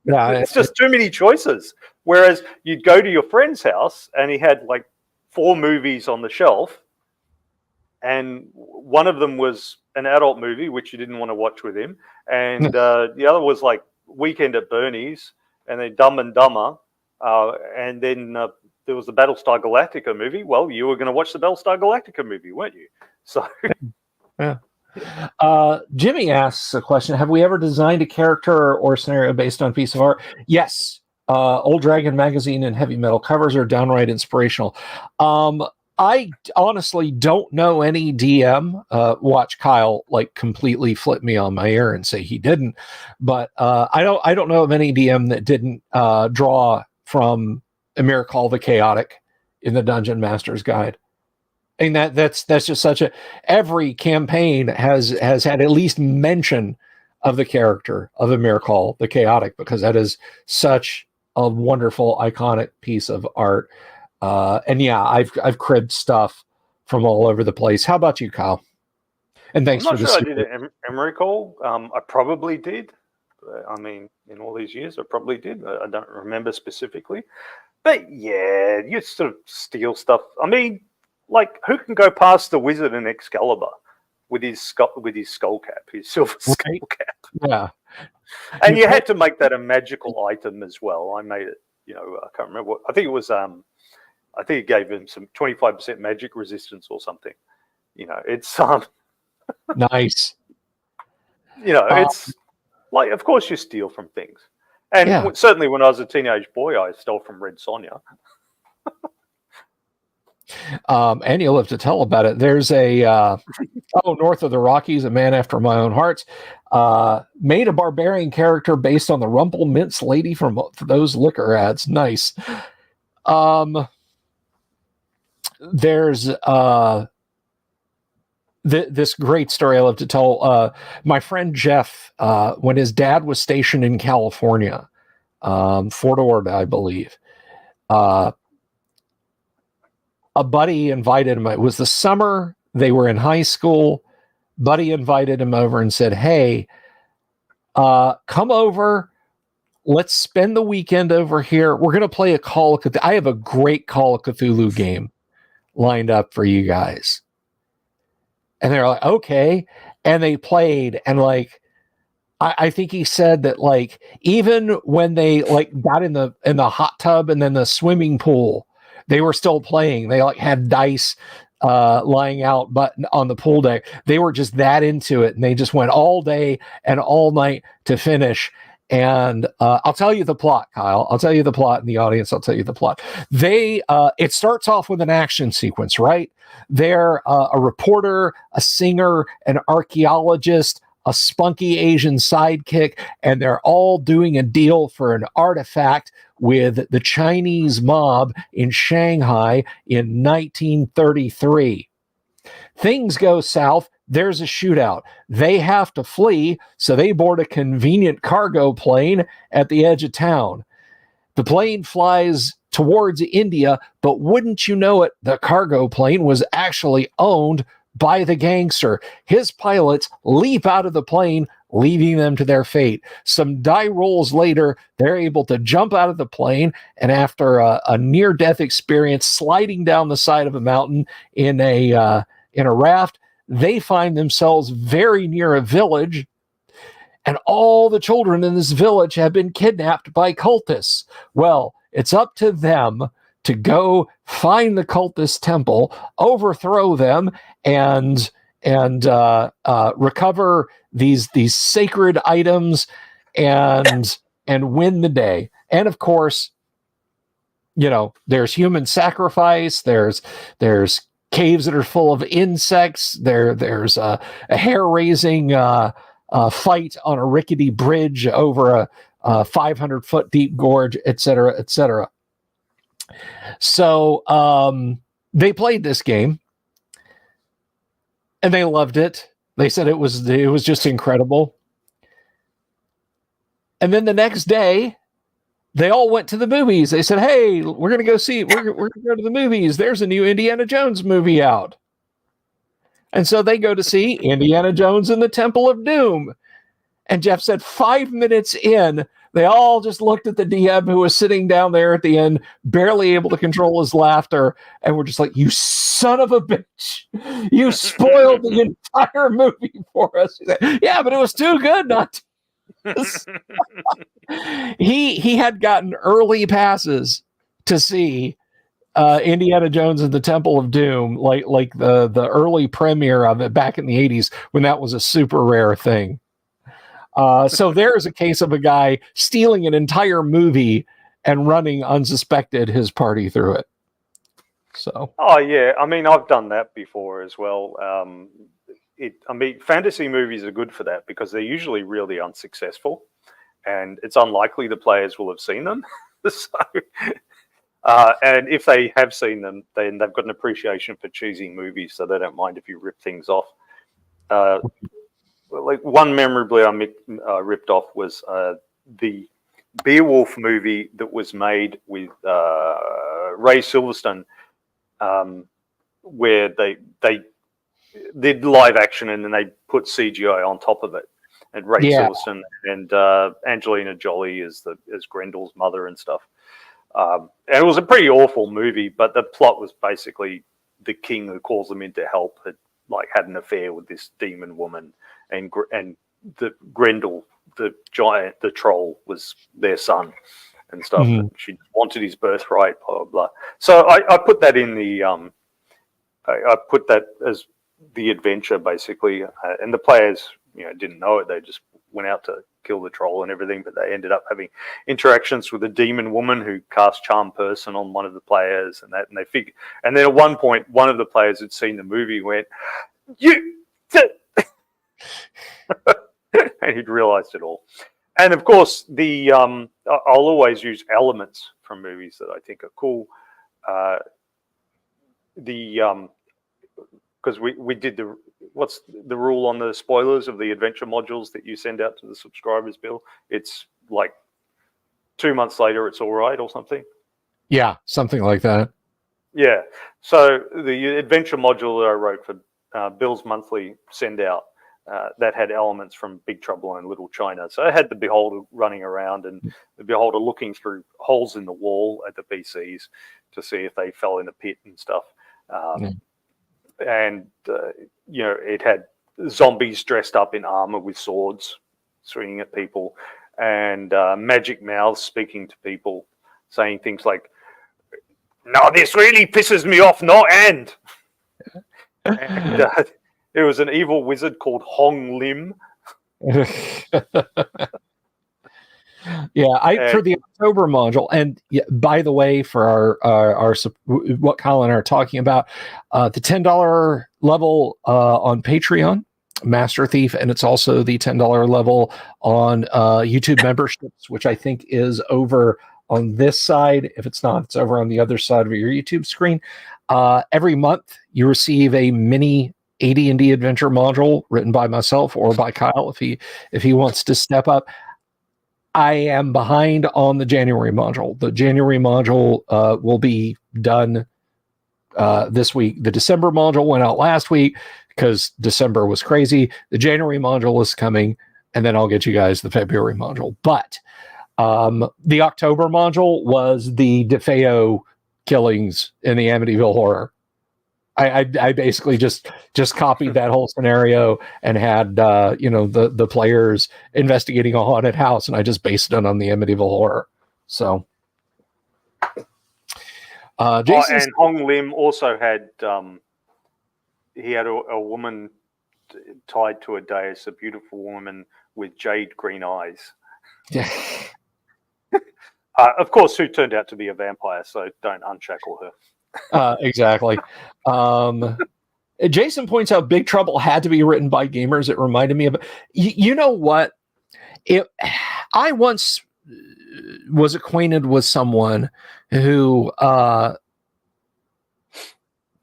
It's just too many choices. Whereas you'd go to your friend's house and he had like 4 movies on the shelf, and one of them was an adult movie which you didn't want to watch with him, and the other was like Weekend at Bernie's, and then Dumb and Dumber, and then there was the Battlestar Galactica movie. Well, you were going to watch the Battlestar Galactica movie, weren't you? So,
yeah. Jimmy asks a question: have we ever designed a character or scenario based on a piece of art? Yes. Old Dragon magazine and heavy metal covers are downright inspirational. I honestly don't know any DM. Watch Kyle like completely flip me on my ear and say he didn't, but I don't know of any DM that didn't draw from Emir Call the Chaotic in the Dungeon Master's Guide. And that's just every campaign has had at least mention of the character of Emir Call the Chaotic, because that is such a wonderful, iconic piece of art. And yeah, I've cribbed stuff from all over the place. How about you, Kyle? And thanks
I'm not
for
sure I did an Emery call. I probably did. I mean, in all these years, I probably did. I don't remember specifically. But yeah, you sort of steal stuff. I mean, like, who can go past the wizard in Excalibur with his skull cap, his silver skull cap?
Yeah.
And you had to make that a magical item as well. I made it, I can't remember what. I think it was. I think it gave him some 25% magic resistance or something. It's
Nice.
It's like, of course you steal from things. And
Yeah.
certainly when I was a teenage boy, I stole from Red Sonja.
And you'll have to tell about it. There's a north of the Rockies, a man after my own heart, made a barbarian character based on the Rumple Mints lady from those liquor ads. Nice. There's this great story I love to tell. My friend Jeff, when his dad was stationed in California, Fort Ord, I believe, a buddy invited him. It was the summer. They were in high school. Buddy invited him over and said, hey, come over. Let's spend the weekend over here. We're going to play a Call of Cthulhu. I have a great Call of Cthulhu game lined up for you guys. And they're like, okay. And they played. And like, I think he said that like, even when they like got in the hot tub and then the swimming pool, they were still playing. They like had dice lying out but on the pool deck. They were just that into it. And they just went all day and all night to finish. And I'll tell you the plot, Kyle. I'll tell you the plot in the audience. I'll tell you the plot. It starts off with an action sequence, right? They're a reporter, a singer, an archaeologist, a spunky Asian sidekick, and they're all doing a deal for an artifact with the Chinese mob in Shanghai in 1933. Things go south. There's a shootout. They have to flee, so they board a convenient cargo plane at the edge of town. The plane flies towards India, but wouldn't you know it, the cargo plane was actually owned by the gangster. His pilots leap out of the plane, leaving them to their fate. Some die rolls later, they're able to jump out of the plane, and after a near-death experience sliding down the side of a mountain in a raft, they find themselves very near a village, and all the children in this village have been kidnapped by cultists. Well, it's up to them to go find the cultist temple, overthrow them, and recover these sacred items, and win the day. And of course, there's human sacrifice. There's caves that are full of insects. There's a hair-raising fight on a rickety bridge over a 500-foot deep gorge, etc., etc. So they played this game, and they loved it. They said it was just incredible. And then the next day, they all went to the movies. They said, hey, we're going to go see, we're going to go to the movies. There's a new Indiana Jones movie out. And so they go to see Indiana Jones and the Temple of Doom. And Jeff said 5 minutes in, they all just looked at the DM who was sitting down there at the end, barely able to control his laughter. And we're just like, you son of a bitch. You spoiled the entire movie for us. Said, yeah, but it was too good not to. He had gotten early passes to see Indiana Jones and the Temple of Doom, like the early premiere of it back in the 80s when that was a super rare thing. So there's a case of a guy stealing an entire movie and running unsuspected his party through it. So.
Oh yeah, I mean I've done that before as well. Fantasy movies are good for that because they're usually really unsuccessful, and it's unlikely the players will have seen them. And if they have seen them, then they've got an appreciation for cheesy movies, so they don't mind if you rip things off. Like one memorably I ripped off was the Beowulf movie that was made with Ray Silverstone, where they did live action and then they put CGI on top of it. And Ray Silverstone and Angelina Jolie as Grendel's mother and stuff. And it was a pretty awful movie, but the plot was basically the king who calls them in to help had an affair with this demon woman, and the Grendel, the giant, the troll, was their son and stuff. Mm-hmm. And she wanted his birthright, blah, blah, blah. So I put that in the I put that as the adventure basically, and the players didn't know it. They just went out to kill the troll and everything, but they ended up having interactions with a demon woman who cast charm person on one of the players, and then at one point, one of the players had seen the movie went, and he'd realized it all. And of course, I'll always use elements from movies that I think are cool. Because we did what's the rule on the spoilers of the adventure modules that you send out to the subscribers, Bill? It's like 2 months later, it's all right or something.
Yeah, something like that.
Yeah. So the adventure module that I wrote for Bill's monthly send out, that had elements from Big Trouble in Little China. So I had the Beholder running around and the Beholder looking through holes in the wall at the PCs to see if they fell in a pit and stuff. And, it had zombies dressed up in armor with swords swinging at people, and magic mouths speaking to people, saying things like, "No, this really pisses me off, no end." And there was an evil wizard called Hong Lim.
Yeah, for the October module, and by the way, for our what Kyle and I are talking about, the $10 level on Patreon, Master Thief, and it's also the $10 level on YouTube memberships, which I think is over on this side. If it's not, it's over on the other side of your YouTube screen. Every month, you receive a mini AD&D adventure module written by myself or by Kyle if he wants to step up. I am behind on the January module. The January module will be done this week. The December module went out last week because December was crazy. The January module is coming, and then I'll get you guys the February module. But the October module was the DeFeo killings in the Amityville Horror. I basically just copied that whole scenario and had the players investigating a haunted house, and I just based it on the Amityville Horror. So, Jason
and Hong Lim also had he had a woman tied to a dais, a beautiful woman with jade green eyes.
Yeah.
Of course, who turned out to be a vampire, so don't unshackle her.
Exactly. Jason points out Big Trouble had to be written by gamers. It reminded me of, you know what? I once was acquainted with someone who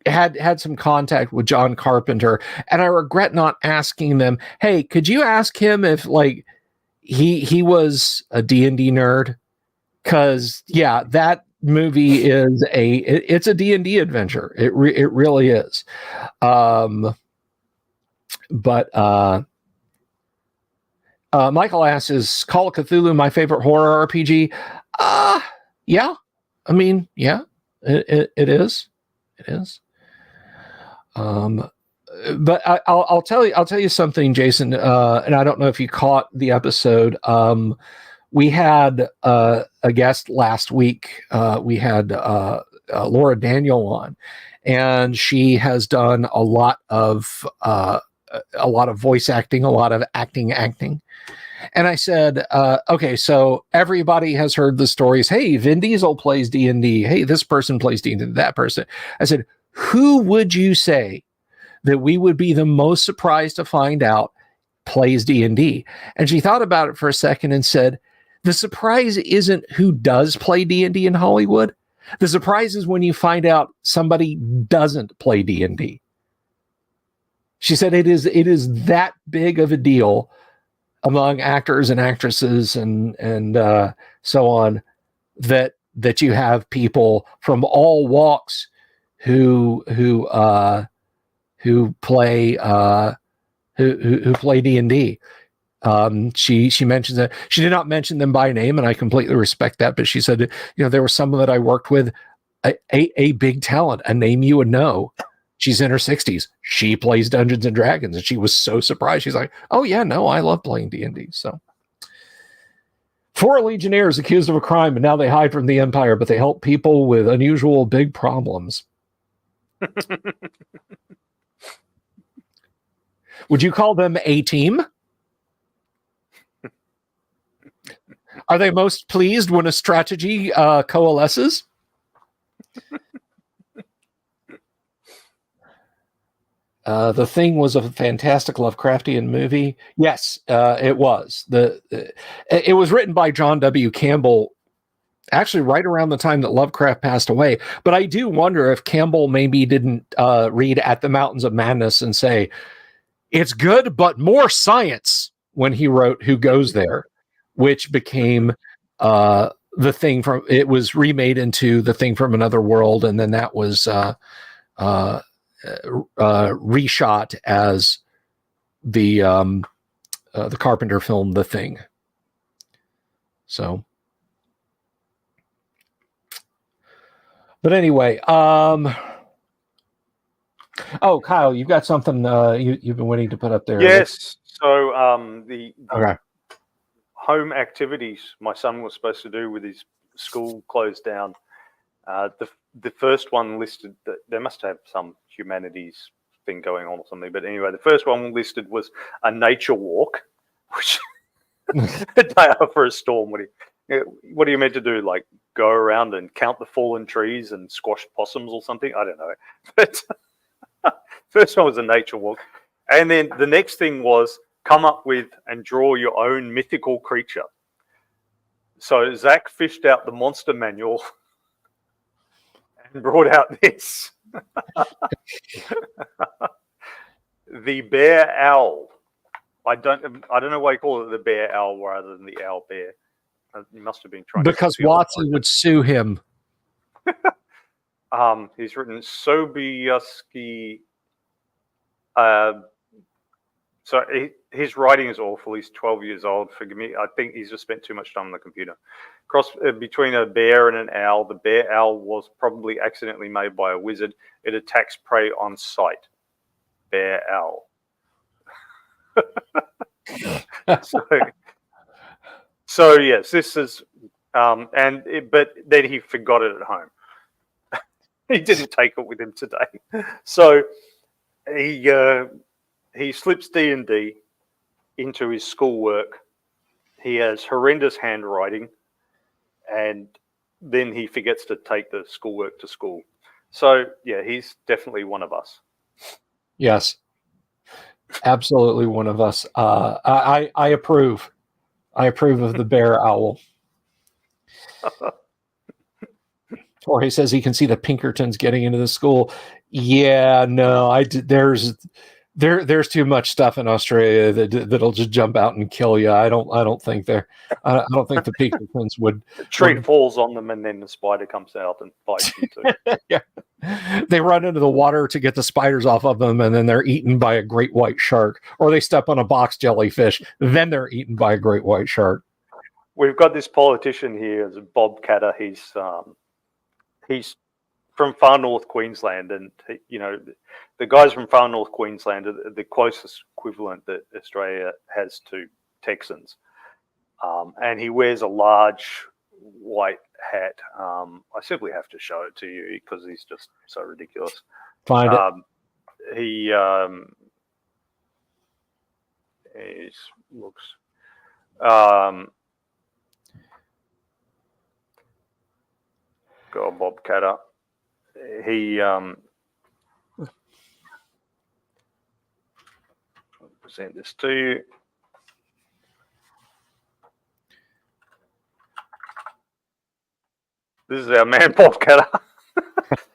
had some contact with John Carpenter, and I regret not asking them, hey, could you ask him if he was a D&D nerd? Because that movie is it's a D&D adventure. It really is. But Michael asks, is Call of Cthulhu my favorite horror RPG? Yeah. I mean, yeah, it is. It is. But I'll tell you something, Jason, and I don't know if you caught the episode. We had a guest last week. We had Laura Daniel on, and she has done a lot of voice acting, a lot of acting. And I said, okay, so everybody has heard the stories. Hey, Vin Diesel plays D&D. Hey, this person plays D&D, that person. I said, who would you say that we would be the most surprised to find out plays D&D? And she thought about it for a second and said, the surprise isn't who does play D&D in Hollywood. The surprise is when you find out somebody doesn't play D&D. She said it is that big of a deal among actors and actresses and so on that you have people from all walks who play D&D. She mentions that she did not mention them by name, and I completely respect that. But she said, there were some that I worked with, a big talent, a name you would know. She's in her 60s. She plays Dungeons and Dragons, and she was so surprised. She's like, "Oh yeah, no, I love playing D&D." So, 4 Legionnaires accused of a crime, and now they hide from the Empire, but they help people with unusual big problems. Would you call them a team? Are they most pleased when a strategy coalesces? The Thing was a fantastic Lovecraftian movie. Yes, it was. It was written by John W. Campbell, actually right around the time that Lovecraft passed away. But I do wonder if Campbell maybe didn't read At the Mountains of Madness and say, it's good, but more science, when he wrote Who Goes There, which became The Thing from, it was remade into The Thing from Another World, and then that was reshot as the Carpenter film The Thing. So, but anyway, oh, Kyle, you've got something you've been waiting to put up there.
Yes. So the
okay.
home activities my son was supposed to do with his school closed down. The first one listed that they must have some humanities thing going on or something. But anyway, the first one listed was a nature walk, which a day after a storm. What are you meant to do? Like go around and count the fallen trees and squash possums or something? I don't know. But first one was a nature walk. And then the next thing was come up with and draw your own mythical creature. So Zach fished out the monster manual and brought out this. The bear owl. I don't know why you call it the bear owl rather than the owl bear. He must have been trying
because Watson would sue him.
He's written Sobieski. So his writing is awful. He's 12 years old. Forgive me. I think he's just spent too much time on the computer. Cross between a bear and an owl. The bear owl was probably accidentally made by a wizard. It attacks prey on sight. Bear owl. So yes, this is, but then he forgot it at home. He didn't take it with him today. So he slips D&D into his schoolwork. He has horrendous handwriting, and then he forgets to take the schoolwork to school. So yeah, he's definitely one of us.
Yes, absolutely one of us. I approve. I approve of the bear owl. Or he says he can see the Pinkertons getting into the school. Yeah, no, there's too much stuff in Australia that'll just jump out and kill you. I don't think I don't think the Pinkertons would.
The tree falls on them, and then the spider comes out and bites you too.
Yeah, they run into the water to get the spiders off of them, and then they're eaten by a great white shark. Or they step on a box jellyfish, then they're eaten by a great white shark.
We've got this politician here, Bob Catter. He's from far north Queensland, and the guys from far north Queensland are the closest equivalent that Australia has to Texans. And he wears a large white hat. I simply have to show it to you because he's just so ridiculous.
Find it.
He looks. Go on, Bob Catter. He I'll present this to you. This is our man, Bob Catter.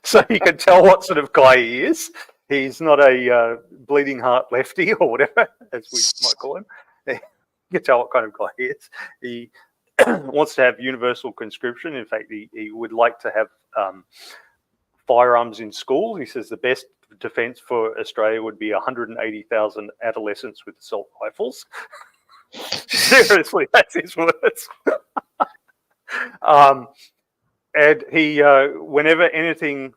So you can tell what sort of guy he is. He's not a bleeding heart lefty or whatever, as we might call him. You can tell what kind of guy he is. He wants to have universal conscription. In fact, he would like to have firearms in school. He says the best defense for Australia would be 180,000 adolescents with assault rifles. Seriously, that's his words. And he, whenever anything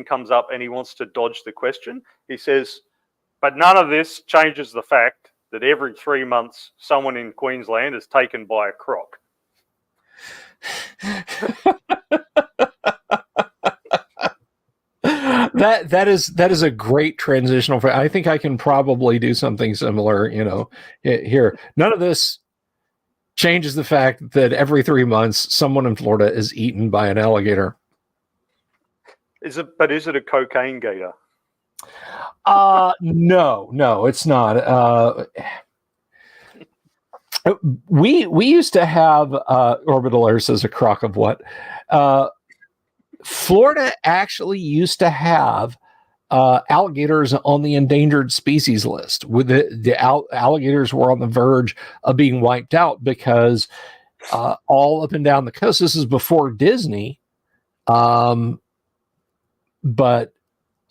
comes up and he wants to dodge the question, he says, but none of this changes the fact that every 3 months someone in Queensland is taken by a croc.
That is a great transitional. I think I can probably do something similar. Here, none of this changes the fact that every 3 months, someone in Florida is eaten by an alligator.
Is it a cocaine gator?
No, it's not. We used to have orbital Earth as a crock of what? Florida actually used to have alligators on the endangered species list. With the alligators were on the verge of being wiped out because all up and down the coast. This is before Disney, but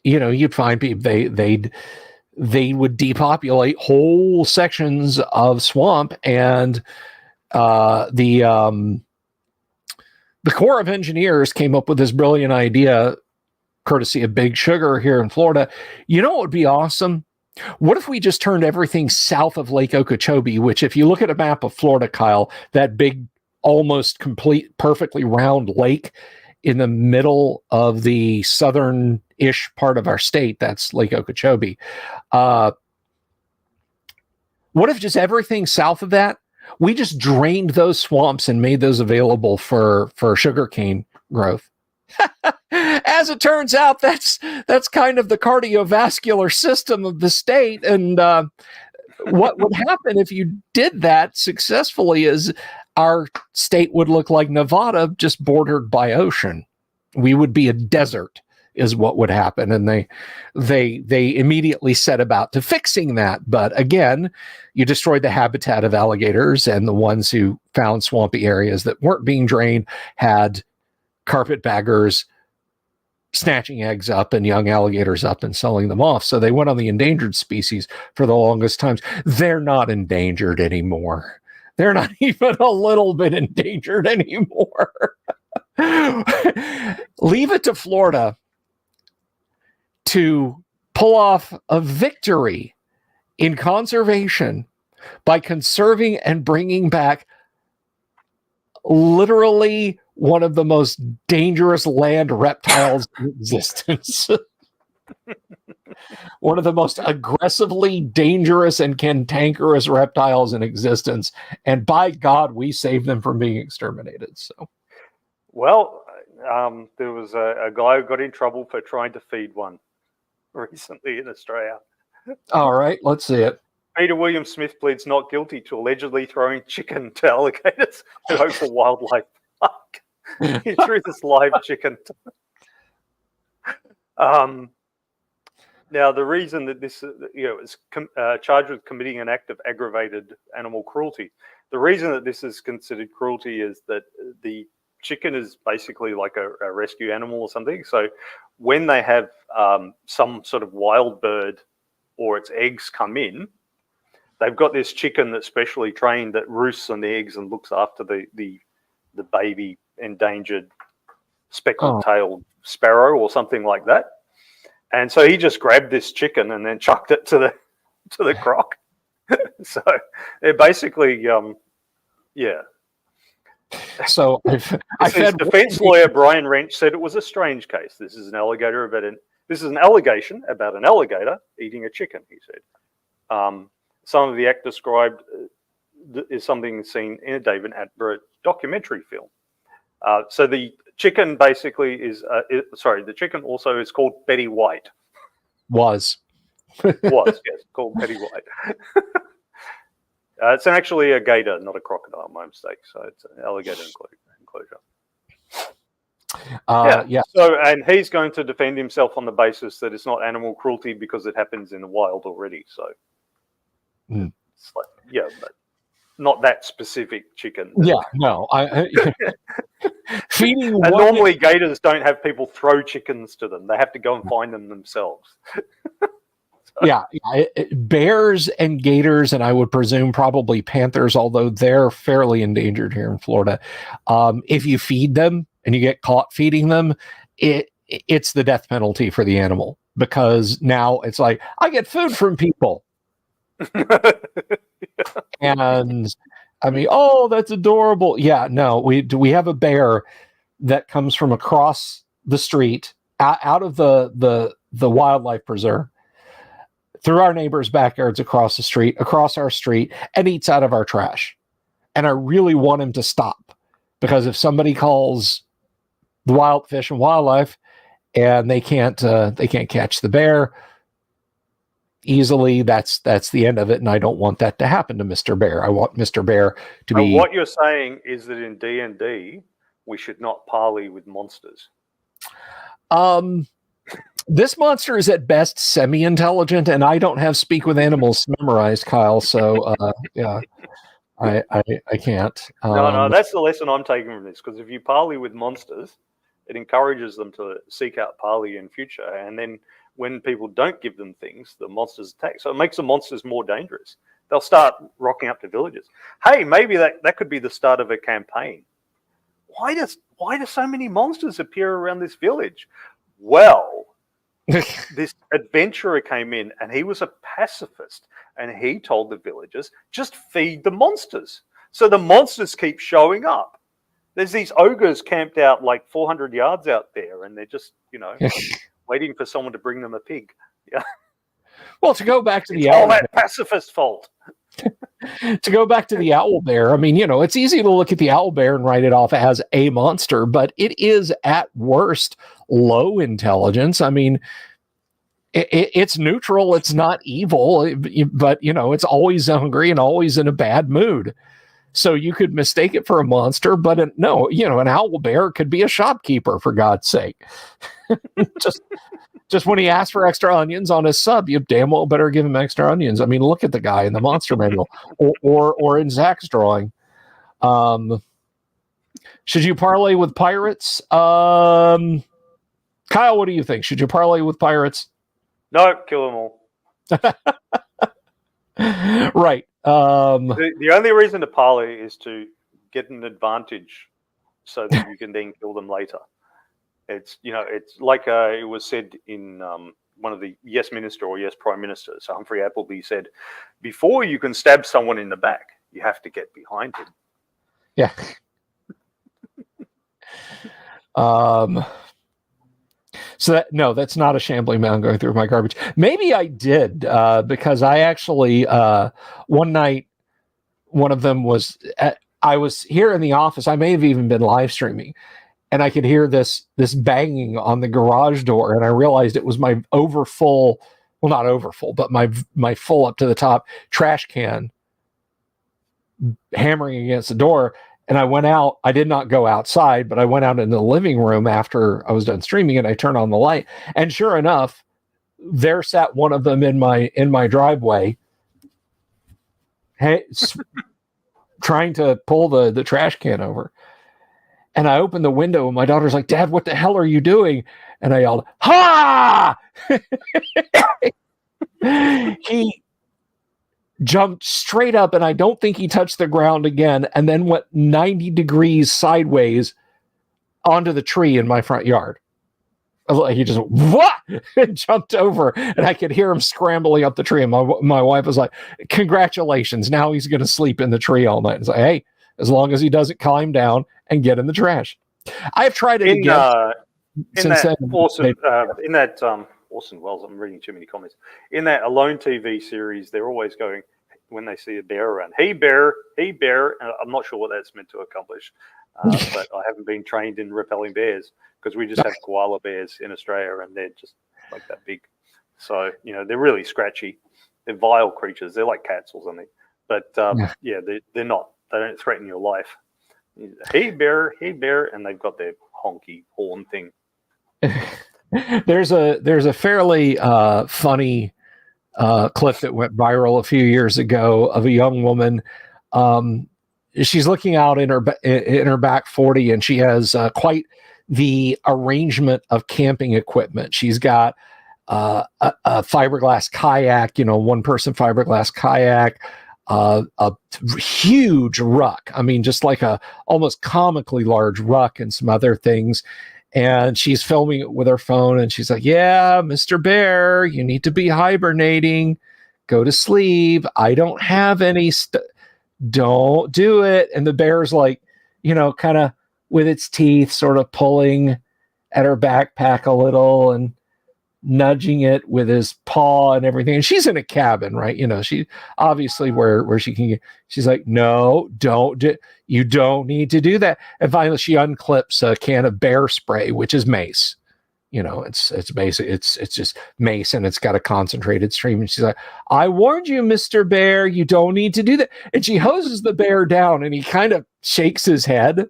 you'd find people they would depopulate whole sections of swamp, and the Corps of Engineers came up with this brilliant idea, courtesy of Big Sugar here in Florida. You know what would be awesome? What if we just turned everything south of Lake Okeechobee, which, if you look at a map of Florida, Kyle, that big, almost complete, perfectly round lake in the middle of the southern-ish part of our state, that's Lake Okeechobee. What if just everything south of that, we just drained those swamps and made those available for sugarcane growth? As it turns out, that's kind of the cardiovascular system of the state. And what would happen if you did that successfully is our state would look like Nevada, just bordered by ocean. We would be a desert, is what would happen. And they immediately set about to fixing that. But again, you destroyed the habitat of alligators, and the ones who found swampy areas that weren't being drained had carpetbaggers snatching eggs up and young alligators up and selling them off. So they went on the endangered species for the longest times. They're not endangered anymore. They're not even a little bit endangered anymore. Leave it to Florida to pull off a victory in conservation by conserving and bringing back literally one of the most dangerous land reptiles in existence. One of the most aggressively dangerous and cantankerous reptiles in existence. And by God, we saved them from being exterminated. So,
well, there was a guy who got in trouble for trying to feed one recently in Australia.
All right, let's see it.
Peter William Smith pleads not guilty to allegedly throwing chicken to alligators at Oakville Wildlife Park. He threw this live chicken. Now, the reason that this, is charged with committing an act of aggravated animal cruelty. The reason that this is considered cruelty is that the chicken is basically like a rescue animal or something. So when they have some sort of wild bird or its eggs come in, they've got this chicken that's specially trained that roosts on the eggs and looks after the baby endangered speckled-tailed sparrow or something like that. And so he just grabbed this chicken and then chucked it to the croc. So they're basically,
So
his defense lawyer Brian Wrench said it was a strange case. This is an allegation about an alligator eating a chicken. He said some of the act described is something seen in a David Attenborough documentary film. So the chicken basically is the chicken also is called Betty White. Was yes, called Betty White. It's actually a gator, not a crocodile. My mistake. So it's an alligator enclosure. So, and he's going to defend himself on the basis that it's not animal cruelty because it happens in the wild already. So, it's like, but not that specific chicken.
Yeah, no. Feeding.
And normally gators don't have people throw chickens to them. They have to go and find them themselves.
Bears and gators, and I would presume probably panthers, although they're fairly endangered here in Florida. If you feed them and you get caught feeding them, it's the death penalty for the animal, because now it's like, I get food from people. And I mean, that's adorable. Yeah, no, we have a bear that comes from across the street, out of the wildlife preserve, through our neighbors' backyards, across the street, across our street, and eats out of our trash. And I really want him to stop, because if somebody calls the Wild Fish and Wildlife and they can't catch the bear easily, that's the end of it. And I don't want that to happen to Mr. Bear. I want Mr. Bear to be.
What you're saying is that in D&D, we should not parley with monsters.
This monster is at best semi-intelligent, and I don't have speak with animals memorized, Kyle. So yeah, I can't.
No, that's the lesson I'm taking from this. Because if you parley with monsters, it encourages them to seek out parley in future, and then when people don't give them things, the monsters attack. So it makes the monsters more dangerous. They'll start rocking up to villages. Hey, maybe that could be the start of a campaign. Why do so many monsters appear around this village? Well, this adventurer came in and he was a pacifist, and he told the villagers, just feed the monsters. So the monsters keep showing up. There's these ogres camped out like 400 yards out there, and they're just, waiting for someone to bring them a pig. Yeah.
Well, to go back to
it's all that pacifist fault.
To go back to the owl bear, I mean, it's easy to look at the owl bear and write it off as a monster, but it is at worst low intelligence. I mean, it's neutral. It's not evil, but it's always hungry and always in a bad mood. So you could mistake it for a monster, but no, an owl bear could be a shopkeeper, for God's sake. Just when he asks for extra onions on his sub, you damn well better give him extra onions. I mean, look at the guy in the monster manual, or in Zach's drawing. Should you parlay with pirates? Kyle, what do you think? Should you parlay with pirates?
No, kill them all.
Right.
The only reason to parley is to get an advantage so that you can then kill them later. It's it's like it was said in one of the Yes Minister or Yes Prime Minister, so Humphrey Appleby said, before you can stab someone in the back, you have to get behind him.
Yeah. So that's not a shambling mound going through my garbage. Maybe I did, because I actually, one night, one of them was, I was here in the office. I may have even been live streaming, and I could hear this banging on the garage door, and I realized it was my not overfull, but my full up to the top trash can hammering against the door. And I went out. I did not go outside, but I went out into the living room after I was done streaming, and I turned on the light. And sure enough, there sat one of them in my driveway, trying to pull the trash can over. And I opened the window, and my daughter's like, "Dad, what the hell are you doing?" And I yelled, "Ha!" He jumped straight up, and I don't think he touched the ground again, and then went 90 degrees sideways onto the tree in my front yard. He just what jumped over, and I could hear him scrambling up the tree. And my wife was like, "Congratulations! Now he's going to sleep in the tree all night." It's like, hey, as long as he doesn't climb down and get in the trash. I've tried it again.
In that Orson Welles, I'm reading too many comments. In that Alone TV series, they're always going, when they see a bear around, hey bear. And I'm not sure what that's meant to accomplish, but I haven't been trained in repelling bears, because we just have koala bears in Australia, and they're just like that big. So, they're really scratchy. They're vile creatures. They're like cats or something. But they're not. They don't threaten your life. Hey bear, and they've got their honky horn thing.
There's a fairly funny clip that went viral a few years ago of a young woman. She's looking out in her back 40, and she has quite the arrangement of camping equipment. She's got a fiberglass kayak, one-person fiberglass kayak, a huge ruck. I mean, just like a almost comically large ruck, and some other things. And she's filming it with her phone, and she's like, "Yeah, Mr. Bear, you need to be hibernating. Go to sleep. I don't have any don't do it." And the bear's like, kind of with its teeth sort of pulling at her backpack a little. And nudging it with his paw and everything. And she's in a cabin, right? She obviously where she can get, she's like, no, you don't need to do that. And finally she unclips a can of bear spray, which is mace. It's basic. It's just mace, and it's got a concentrated stream. And she's like, I warned you, Mr. Bear, you don't need to do that. And she hoses the bear down, and he kind of shakes his head,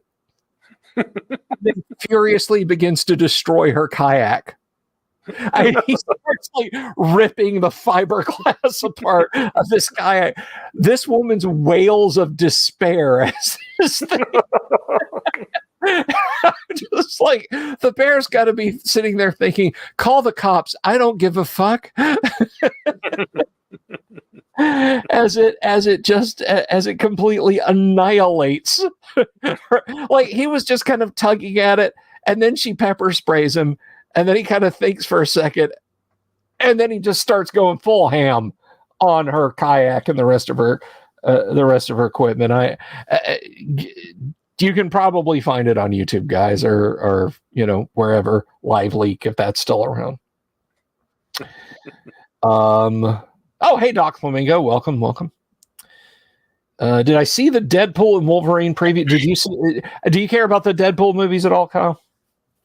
then furiously begins to destroy her kayak. He starts like ripping the fiberglass apart of this kayak. This woman's wails of despair as this thing. Just like the bear's got to be sitting there thinking, call the cops, I don't give a fuck. as it completely annihilates. Like he was just kind of tugging at it, and then she pepper sprays him, and then he kind of thinks for a second, and then he just starts going full ham on her kayak and the rest of her equipment. You can probably find it on YouTube, guys, or wherever, Live Leak, if that's still around. Oh, hey, Doc Flamingo, welcome. Did I see the Deadpool and Wolverine preview? Do you care about the Deadpool movies at all, Kyle?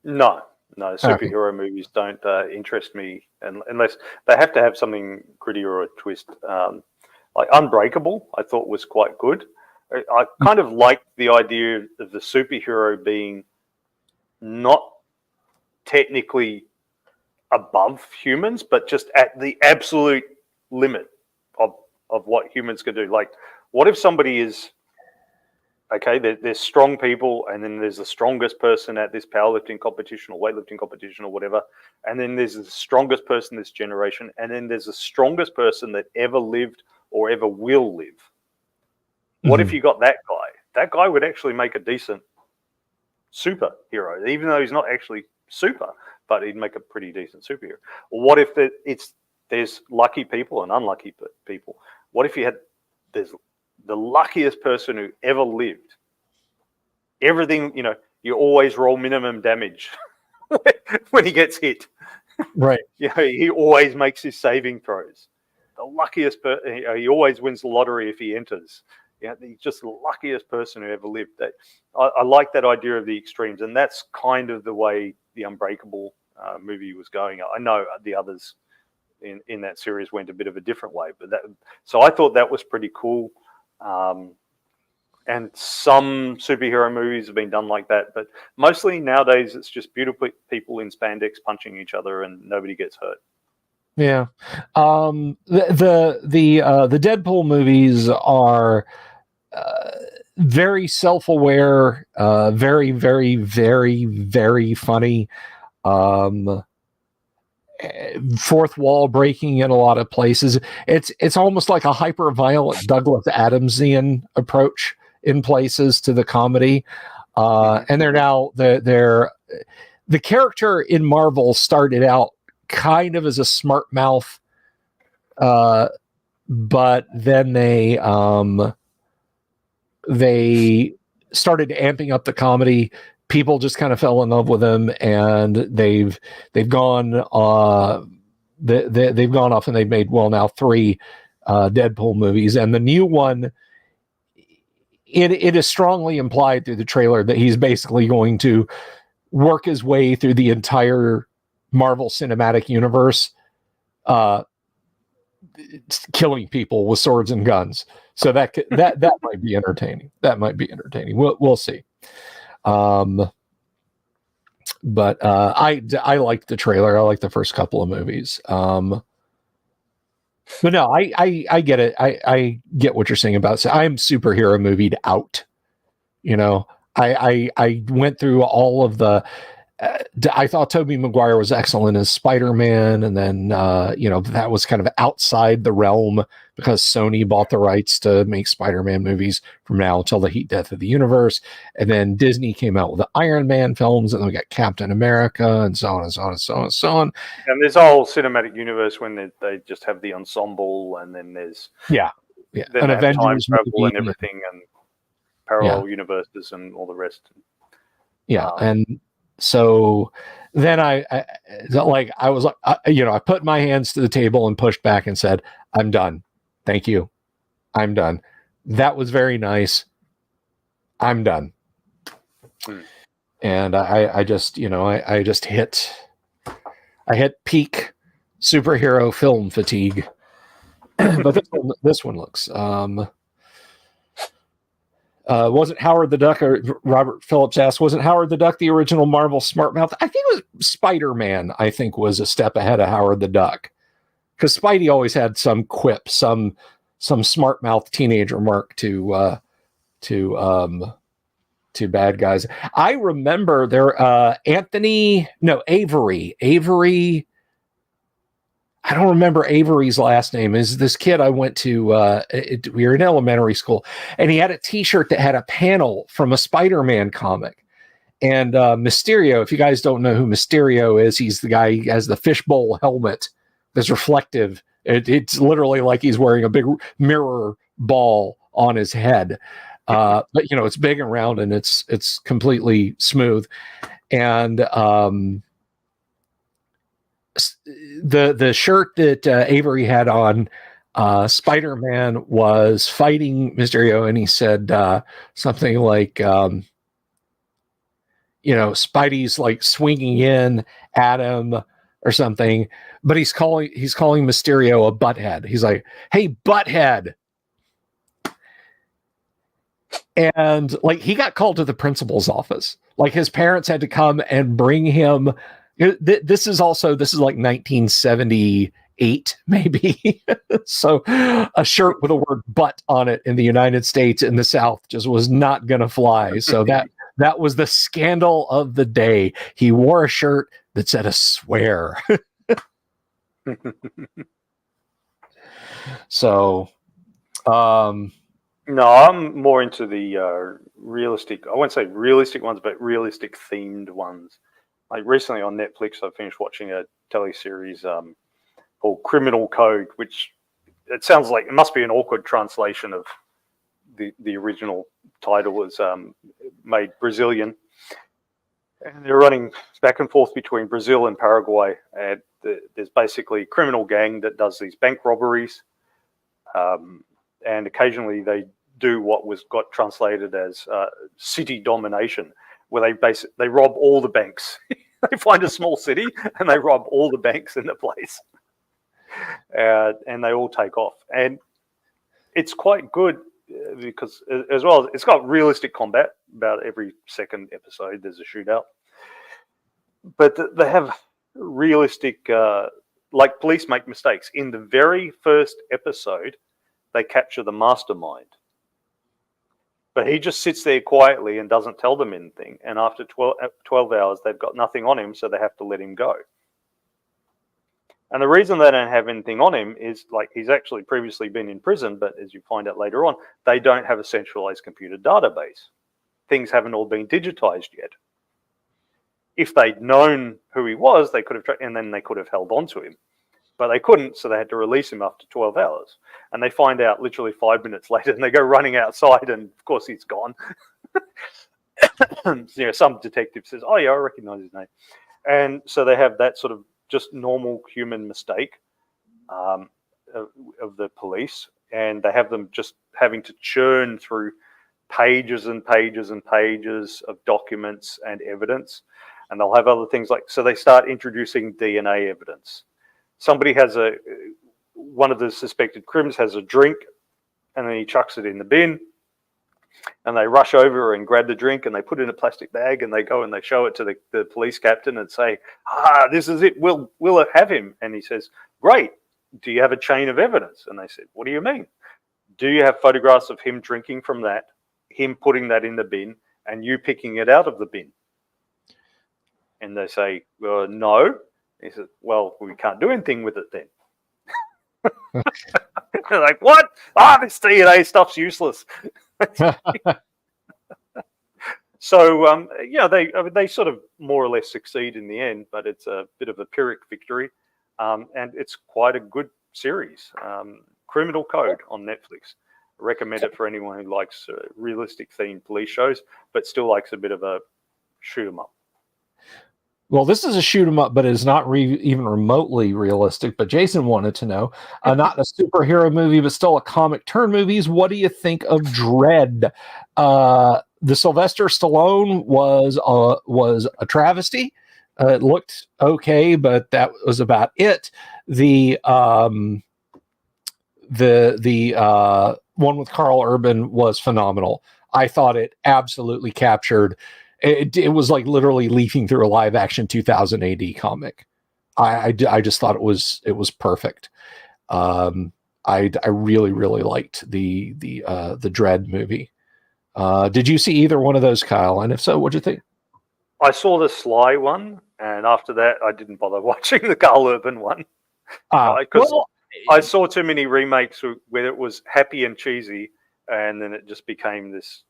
No, superhero movies don't interest me unless they have to have something gritty or a twist. Like Unbreakable, I thought was quite good. I kind of liked the idea of the superhero being not technically above humans, but just at the absolute limit of what humans can do. Like, what if somebody is, okay, there's strong people, and then there's the strongest person at this powerlifting competition or weightlifting competition or whatever, and then there's the strongest person this generation, and then there's the strongest person that ever lived or ever will live. What if you got that guy? That guy would actually make a decent superhero, even though he's not actually super, but he'd make a pretty decent superhero. Or what if there's lucky people and unlucky people? What if there's the luckiest person who ever lived? Everything, you always roll minimum damage when he gets hit.
Right.
He always makes his saving throws. The luckiest person, he always wins the lottery if he enters. He's just the luckiest person who ever lived. I like that idea of the extremes, and that's kind of the way the Unbreakable movie was going. I know the others in that series went a bit of a different way, so I thought that was pretty cool. And some superhero movies have been done like that, but mostly nowadays it's just beautiful people in spandex punching each other and nobody gets hurt.
Yeah. The Deadpool movies are very self-aware, very, very, very, very funny. Fourth wall breaking in a lot of places. It's almost like a hyper violent Douglas Adamsian approach in places to the comedy. And the character in Marvel started out kind of as a smart mouth, but then they started amping up the comedy. People just kind of fell in love with him, and they've gone they've gone off and they've made now 3 Deadpool movies, and the new one, it is strongly implied through the trailer that he's basically going to work his way through the entire Marvel Cinematic Universe, killing people with swords and guns. So that might be entertaining. That might be entertaining. We'll see. But I liked the trailer. I liked the first couple of movies. But no, I get it. I get what you're saying about it. I'm superhero movied out. I went through all of the. I thought Tobey Maguire was excellent as Spider-Man, and then that was kind of outside the realm because Sony bought the rights to make Spider-Man movies from now until the heat death of the universe, and then Disney came out with the Iron Man films, and then we got Captain America, and so on and so on and so on and so on.
And there's a whole cinematic universe when they just have the ensemble, and then there's
then
an Avengers time travel and everything, and parallel universes and all the rest.
And So then I was like, I put my hands to the table and pushed back and said, I'm done. Thank you. I'm done. That was very nice. I'm done. And I just, I just hit peak superhero film fatigue. But this one looks, wasn't Howard the Duck, or Robert Phillips asked, wasn't Howard the Duck the original Marvel smart mouth? I think it was Spider-Man, I think, was a step ahead of Howard the Duck. Because Spidey always had some quip, some smart mouth teenage remark to bad guys. I remember Avery. I don't remember Avery's last name. Is this kid I went to? We were in elementary school, and he had a T-shirt that had a panel from a Spider-Man comic. And Mysterio, if you guys don't know who Mysterio is, he's the guy who has the fishbowl helmet that's reflective. It's literally like he's wearing a big mirror ball on his head. But it's big and round, and it's completely smooth. And the shirt that Avery had on, Spider-Man was fighting Mysterio, and he said something like, Spidey's like swinging in at him or something, but he's calling Mysterio a butthead. He's like, "Hey, butthead." And like he got called to the principal's office. Like his parents had to come and bring him. This is like 1978, maybe. So a shirt with the word "butt" on it in the United States in the South just was not going to fly. So that was the scandal of the day. He wore a shirt that said a swear. So,
no, I'm more into the realistic. I won't say realistic ones, but realistic themed ones. Like recently on Netflix, I finished watching a teleseries called Criminal Code, which it sounds like it must be an awkward translation of the original title. Was made Brazilian, and they're running back and forth between Brazil and Paraguay. And there's basically a criminal gang that does these bank robberies, and occasionally they do what got translated as city domination, where they rob all the banks. They find a small city and they rob all the banks in the place, and they all take off. And it's quite good because, as well, it's got realistic combat. About every second episode, there's a shootout. But they have realistic, like police make mistakes. In the very first episode, they capture the mastermind. But he just sits there quietly and doesn't tell them anything. And after 12 hours, they've got nothing on him, so they have to let him go. And the reason they don't have anything on him is like he's actually previously been in prison, but as you find out later on, they don't have a centralized computer database. Things haven't all been digitized yet. If they'd known who he was, they could have, and then they could have held on to him. But they couldn't, so they had to release him after 12 hours. And they find out literally 5 minutes later, and they go running outside, and of course he's gone. Some detective says, "Oh yeah, I recognize his name." And so they have that sort of just normal human mistake of the police, and they have them just having to churn through pages and pages and pages of documents and evidence. And they'll have other things so they start introducing DNA evidence. Somebody one of the suspected crims has a drink, and then he chucks it in the bin, and they rush over and grab the drink, and they put it in a plastic bag, and they go and they show it to the police captain and say, "This is it, we'll have him." And he says, "Great, do you have a chain of evidence?" And they said, "What do you mean? Do you have photographs of him drinking from that, him putting that in the bin, and you picking it out of the bin?" And they say, "No." He says, "Well, we can't do anything with it then." They're like, "What? This DNA stuff's useless." So, they sort of more or less succeed in the end, but it's a bit of a Pyrrhic victory, and it's quite a good series. Criminal Code on Netflix. I recommend it for anyone who likes realistic themed police shows, but still likes a bit of a shoot 'em up.
Well, this is a shoot 'em up, but it is not even remotely realistic. But Jason wanted to know, not a superhero movie, but still a comic turn movies. What do you think of Dread? The Sylvester Stallone was a travesty. It looked okay, but that was about it. The one with Carl Urban was phenomenal. I thought it absolutely captured. It was like literally leafing through a live action 2000 AD comic. I just thought it was perfect. I really liked the Dread movie. Did you see either one of those, Kyle? And if so, what'd you think?
I saw the Sly one, and after that, I didn't bother watching the Carl Urban one because I saw too many remakes where it was happy and cheesy, and then it just became this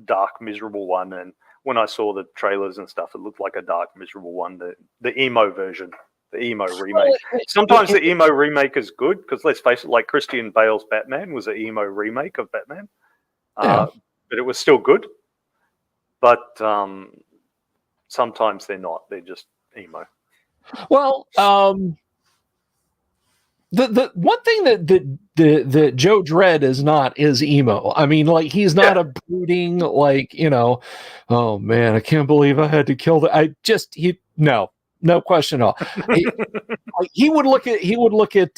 dark, miserable one. And when I saw the trailers and stuff, it looked like a dark, miserable one. The emo version, the emo remake. Sometimes the emo remake is good because let's face it, like Christian Bale's Batman was an emo remake of Batman, but it was still good. But sometimes they're not; they're just emo.
Well, the one thing that Joe Dredd is not is emo. I mean, like he's not a brooding, like, you know, oh man, I can't believe I had to kill that. No question at all. he would look at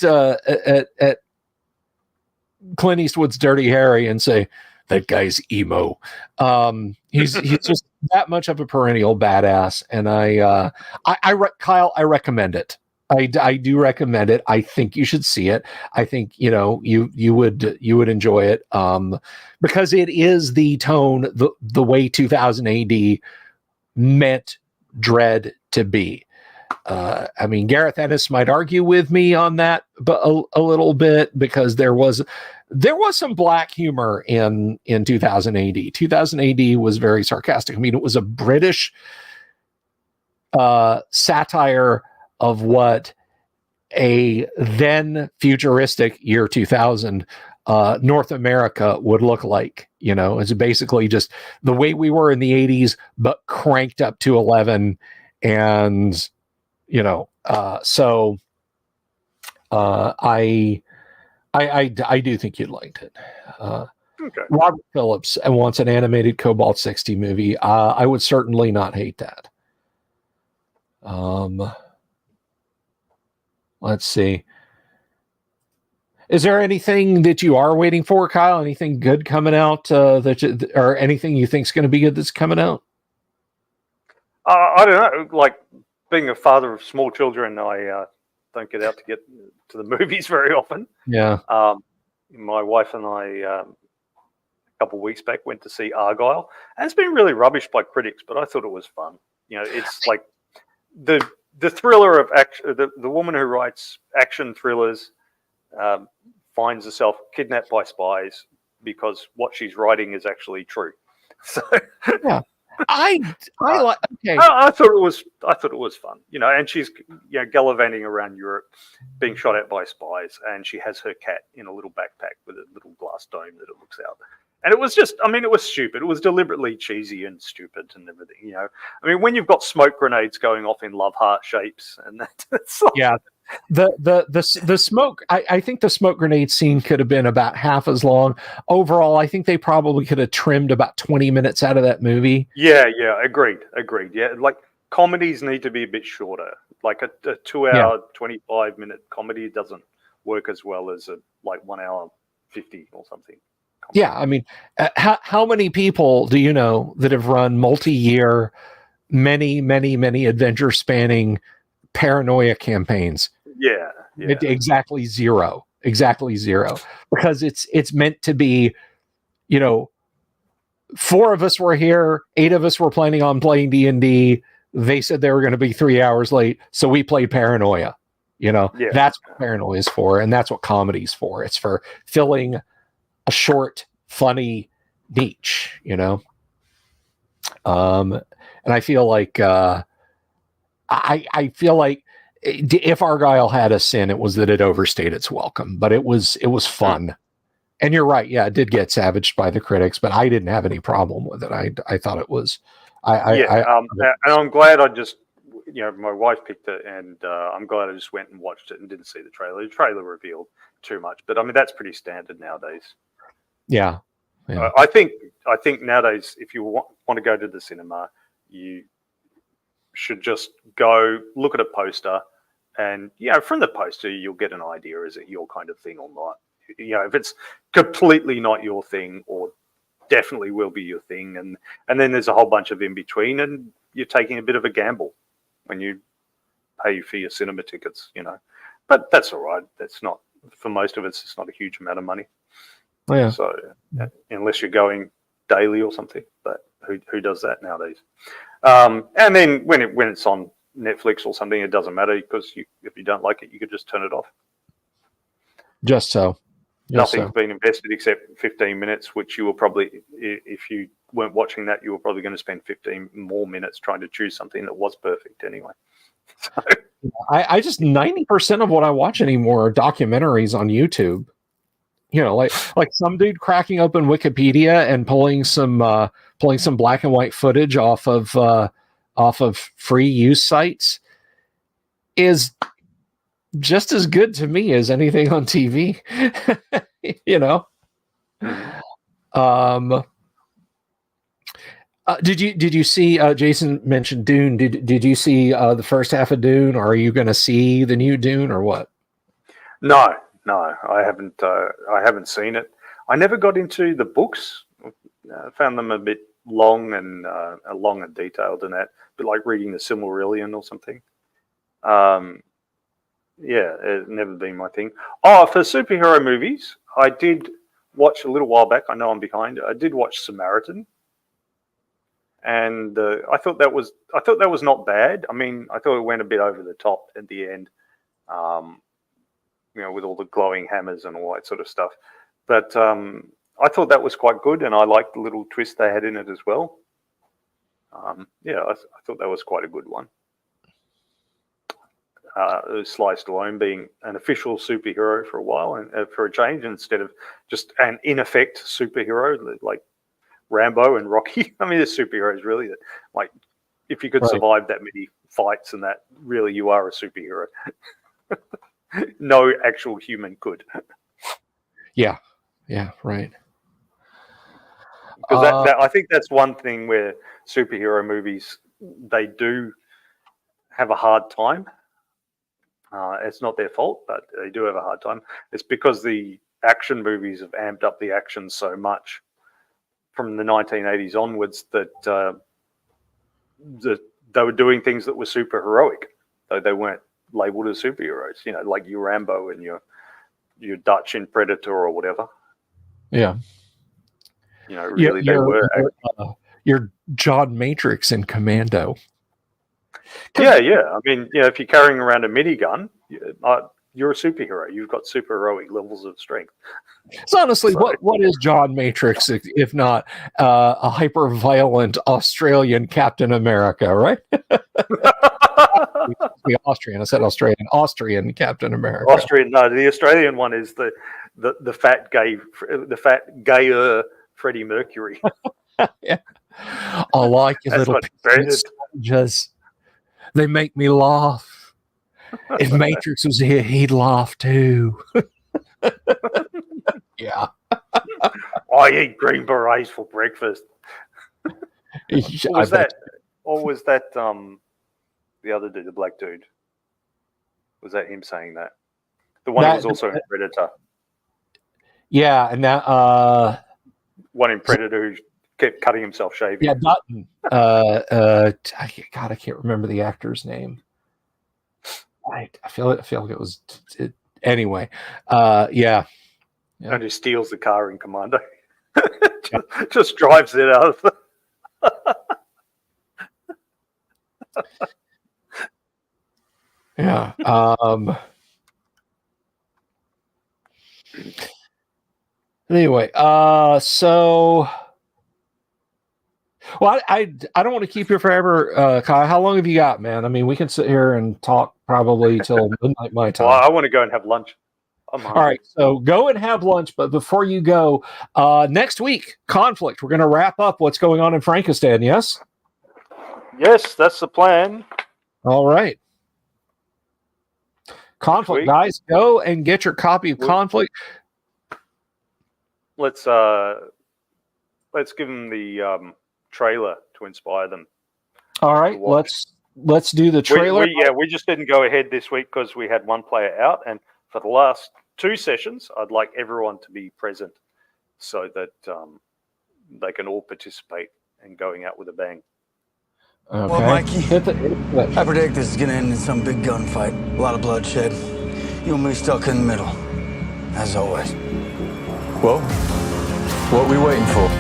Clint Eastwood's Dirty Harry and say, that guy's emo. He's just that much of a perennial badass. And Kyle, I recommend it. I do recommend it. I think you should see it. I think, you know, you would enjoy it. Because it is the tone, the way 2000 AD meant Dread to be. I mean, Gareth Ennis might argue with me on that, but a little bit, because there was some black humor in 2000 AD. 2000 AD was very sarcastic. I mean, it was a British satire of what a then futuristic year 2000 North America would look like. You know, it's basically just the way we were in the 80s, but cranked up to 11. And, you know, so I do think you'd like it.
Okay.
Robert Phillips wants an animated Cobalt 60 movie. I would certainly not hate that. Let's see. Is there anything that you are waiting for, Kyle? Anything good coming out or anything you think is going to be good that's coming out?
I don't know. Like, being a father of small children, I don't get out to get to the movies very often.
Yeah.
My wife and I, a couple of weeks back, went to see Argyle. And it's been really rubbish by critics, but I thought it was fun. You know, it's like the thriller of action. The woman who writes action thrillers finds herself kidnapped by spies because what she's writing is actually true. So
yeah. I thought
it was fun, you know, and she's, you know, gallivanting around Europe, being shot at by spies, and she has her cat in a little backpack with a little glass dome that it looks out. And it was just, I mean, it was stupid. It was deliberately cheesy and stupid and everything, you know. I mean, when you've got smoke grenades going off in love heart shapes, and that's like,
yeah. The smoke, I think the smoke grenade scene could have been about half as long. Overall, I think they probably could have trimmed about 20 minutes out of that movie.
Yeah, agreed. Yeah, like comedies need to be a bit shorter. Like a 2 hour, 25-minute comedy doesn't work as well as a 1 hour 50 or something. Comedy.
Yeah, I mean, how many people do you know that have run multi-year, many adventure spanning paranoia campaigns?
Yeah.
Exactly zero, because it's meant to be, you know, 4 of us were here, 8 of us were planning on playing D&D. They said they were going to be 3 hours late, so we played paranoia. You know, that's what paranoia is for, and that's what comedy's for. It's for filling a short, funny niche, you know. And I feel like I feel like if Argyle had a sin, it was that it overstayed its welcome, but it was fun. And you're right. Yeah, it did get savaged by the critics, but I didn't have any problem with it. I thought it was,
and I'm glad I just my wife picked it, and I'm glad I just went and watched it and didn't see the trailer. The trailer revealed too much, but I mean that's pretty standard nowadays.
Yeah.
I think nowadays, if you want to go to the cinema, you should just go look at a poster, and from the poster you'll get an idea: is it your kind of thing or not? If it's completely not your thing, or definitely will be your thing, and then there's a whole bunch of in between, and you're taking a bit of a gamble when you pay for your cinema tickets, But that's all right. That's not, for most of us, it's not a huge amount of money.
Oh, yeah.
So unless you're going daily or something, but who does that nowadays? And then when it's on Netflix or something, it doesn't matter, because if you don't like it, you could just turn it off.
Just so.
Nothing's been invested except 15 minutes, which you will probably, if you weren't watching that, you were probably going to spend 15 more minutes trying to choose something that was perfect anyway. So.
I just 90% of what I watch anymore are documentaries on YouTube. Like some dude cracking open Wikipedia and pulling some black and white footage off of free use sites is just as good to me as anything on TV. Did you see Jason mentioned Dune? Did you see the first half of Dune, or are you going to see the new Dune, or what?
No, I haven't. I haven't seen it. I never got into the books. I found them a bit long and detailed, and that, but like reading the Silmarillion or something. It's never been my thing. For superhero movies, I did watch a little while back. I know I'm behind. I did watch Samaritan, and I thought that was not bad. I mean, I thought it went a bit over the top at the end. With all the glowing hammers and all that sort of stuff. But I thought that was quite good, and I liked the little twist they had in it as well. I thought that was quite a good one. Sly Stallone being an official superhero for a while, and for a change, instead of just an in effect superhero like Rambo and Rocky. I mean, there's superheroes really that, like, if you could survive that many fights and that, really you are a superhero. No actual human could. Yeah,
right.
Because I think that's one thing where superhero movies, they do have a hard time. It's not their fault, but they do have a hard time. It's because the action movies have amped up the action so much from the 1980s onwards that they were doing things that were super heroic, though they weren't labeled as superheroes, like your Rambo and your Dutch in Predator or whatever.
Yeah.
Really, they were.
Your John Matrix in Commando.
Yeah. I mean, if you're carrying around a minigun, you're a superhero. You've got super heroic levels of strength.
So honestly, what is John Matrix if not a hyper-violent Australian Captain America, right? The Austrian. I said Australian. Austrian Captain America.
Austrian. No, the Australian one is the fat gayer Freddie Mercury.
Yeah. I like your little just they make me laugh. If Matrix was here, he'd laugh too. Yeah.
I eat green berets for breakfast. Was that the other dude, the black dude? Was that him saying that? The one that was also in Predator.
Yeah, and that
one in Predator who kept cutting himself shaving.
Yeah, Dutton. God, I can't remember the actor's name. I feel like it was anyway. Yeah.
And he steals the car in Commando. just drives it out of
Yeah. Anyway, so well, I don't want to keep you forever, Kai. How long have you got, man? I mean, we can sit here and talk probably till midnight my time.
Well, I want to go and have lunch.
All right, so go and have lunch, but before you go, next week, Conflict. We're going to wrap up what's going on in Frankistan, yes?
Yes, that's the plan.
All right. Conflict, guys. Go and get your copy of Conflict.
Let's give them the trailer to inspire them.
All right, let's do the trailer.
We just didn't go ahead this week because we had one player out, and for the last 2 sessions, I'd like everyone to be present so that they can all participate in going out with a bang.
Okay. Well, Mikey, I predict this is going to end in some big gunfight. A lot of bloodshed. You and me stuck in the middle, as always.
Well, what are we waiting for?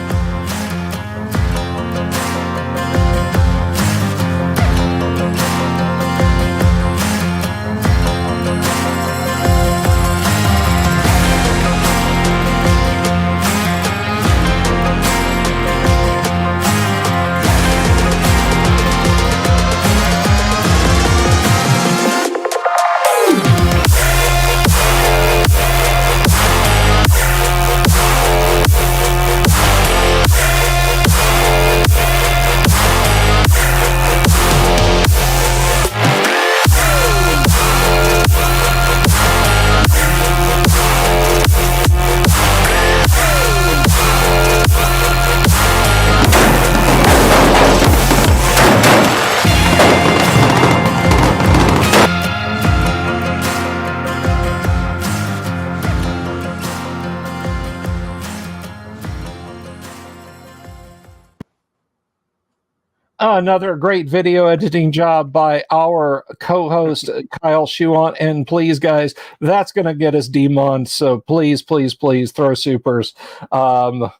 Another great video editing job by our co-host Kyle Schuant, and please, guys, that's going to get us demonned. So please throw supers.
Why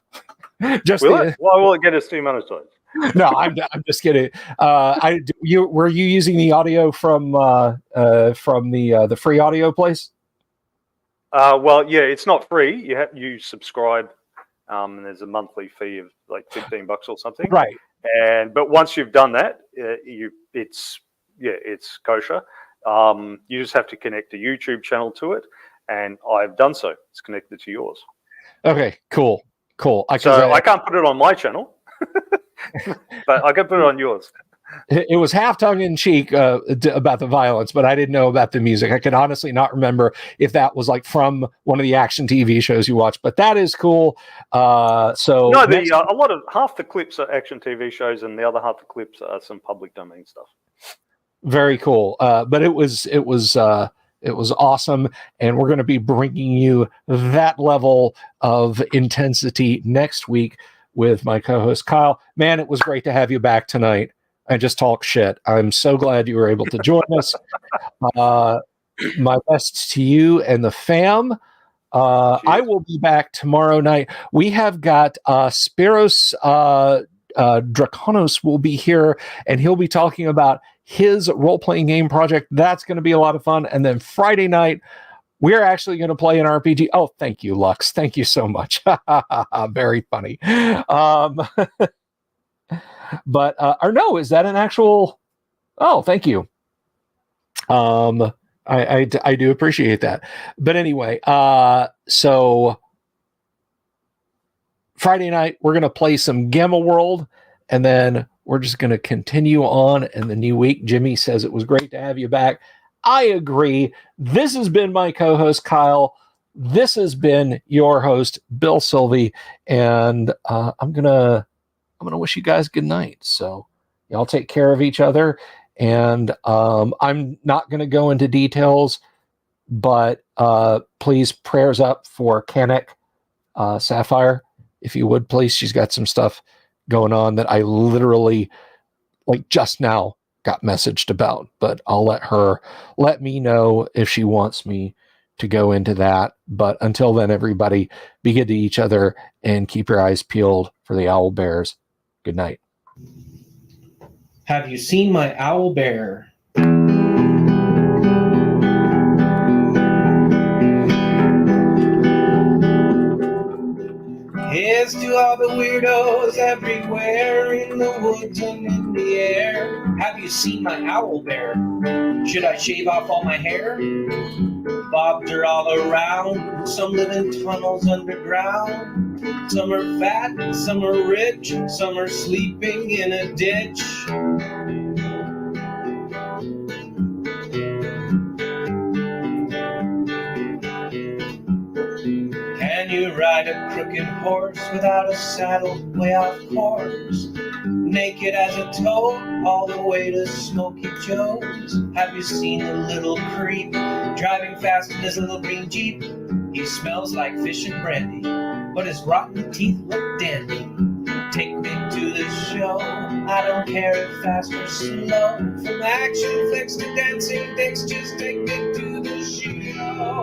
will it get us demonetized?
No, I'm just kidding. Were you using the audio from the free audio place?
Well, yeah, it's not free. You subscribe, and there's a monthly fee of like $15 or something.
Right.
But once you've done that, it's kosher. You just have to connect a YouTube channel to it, and I've done so. It's connected to yours.
Okay, cool.
I can't put it on my channel, but I can put it on yours.
It was half tongue in cheek about the violence, but I didn't know about the music. I could honestly not remember if that was like from one of the action TV shows you watched, but that is cool. Half the clips are action TV shows, and the other half the clips are some public domain stuff. Very cool. But it was awesome, and we're going to be bringing you that level of intensity next week with my co-host Kyle. Man, it was great to have you back tonight. I just talk shit. I'm so glad you were able to join us. My best to you and the fam. I will be back tomorrow night. We have got Spiros Draconos will be here, and he'll be talking about his role-playing game project. That's going to be a lot of fun. And then Friday night, we're actually going to play an RPG. Oh, thank you, Lux. Thank you so much. Very funny. But or no, is that an actual? Oh, thank you. I do appreciate that. But anyway, so Friday night we're gonna play some Gamma World, and then we're just gonna continue on in the new week. Jimmy says it was great to have you back. I agree. This has been my co-host Kyle. This has been your host Bill Sylvie, and I'm gonna wish you guys good night. So y'all take care of each other. And I'm not going to go into details, but please prayers up for Kanek Sapphire. If you would, please. She's got some stuff going on that I literally, like just now, got messaged about. But I'll let me know if she wants me to go into that. But until then, everybody, be good to each other and keep your eyes peeled for the owl bears. Good night.
Have you seen my owl bear? Here's to all the weirdos everywhere in the woods and in the air. Have you seen my owl bear? Should I shave off all my hair? Bobs are all around. Some live in tunnels underground. Some are fat, some are rich, some are sleeping in a ditch. ride a crooked horse without a saddle, way off course. Naked as a toad, all the way to Smoky Joe's. Have you seen the little creep driving fast in his little green Jeep? He smells like fish and brandy, but his rotten teeth look dandy. Take me to the show, I don't care if fast or slow. From action flicks to dancing dicks, just take me to the show.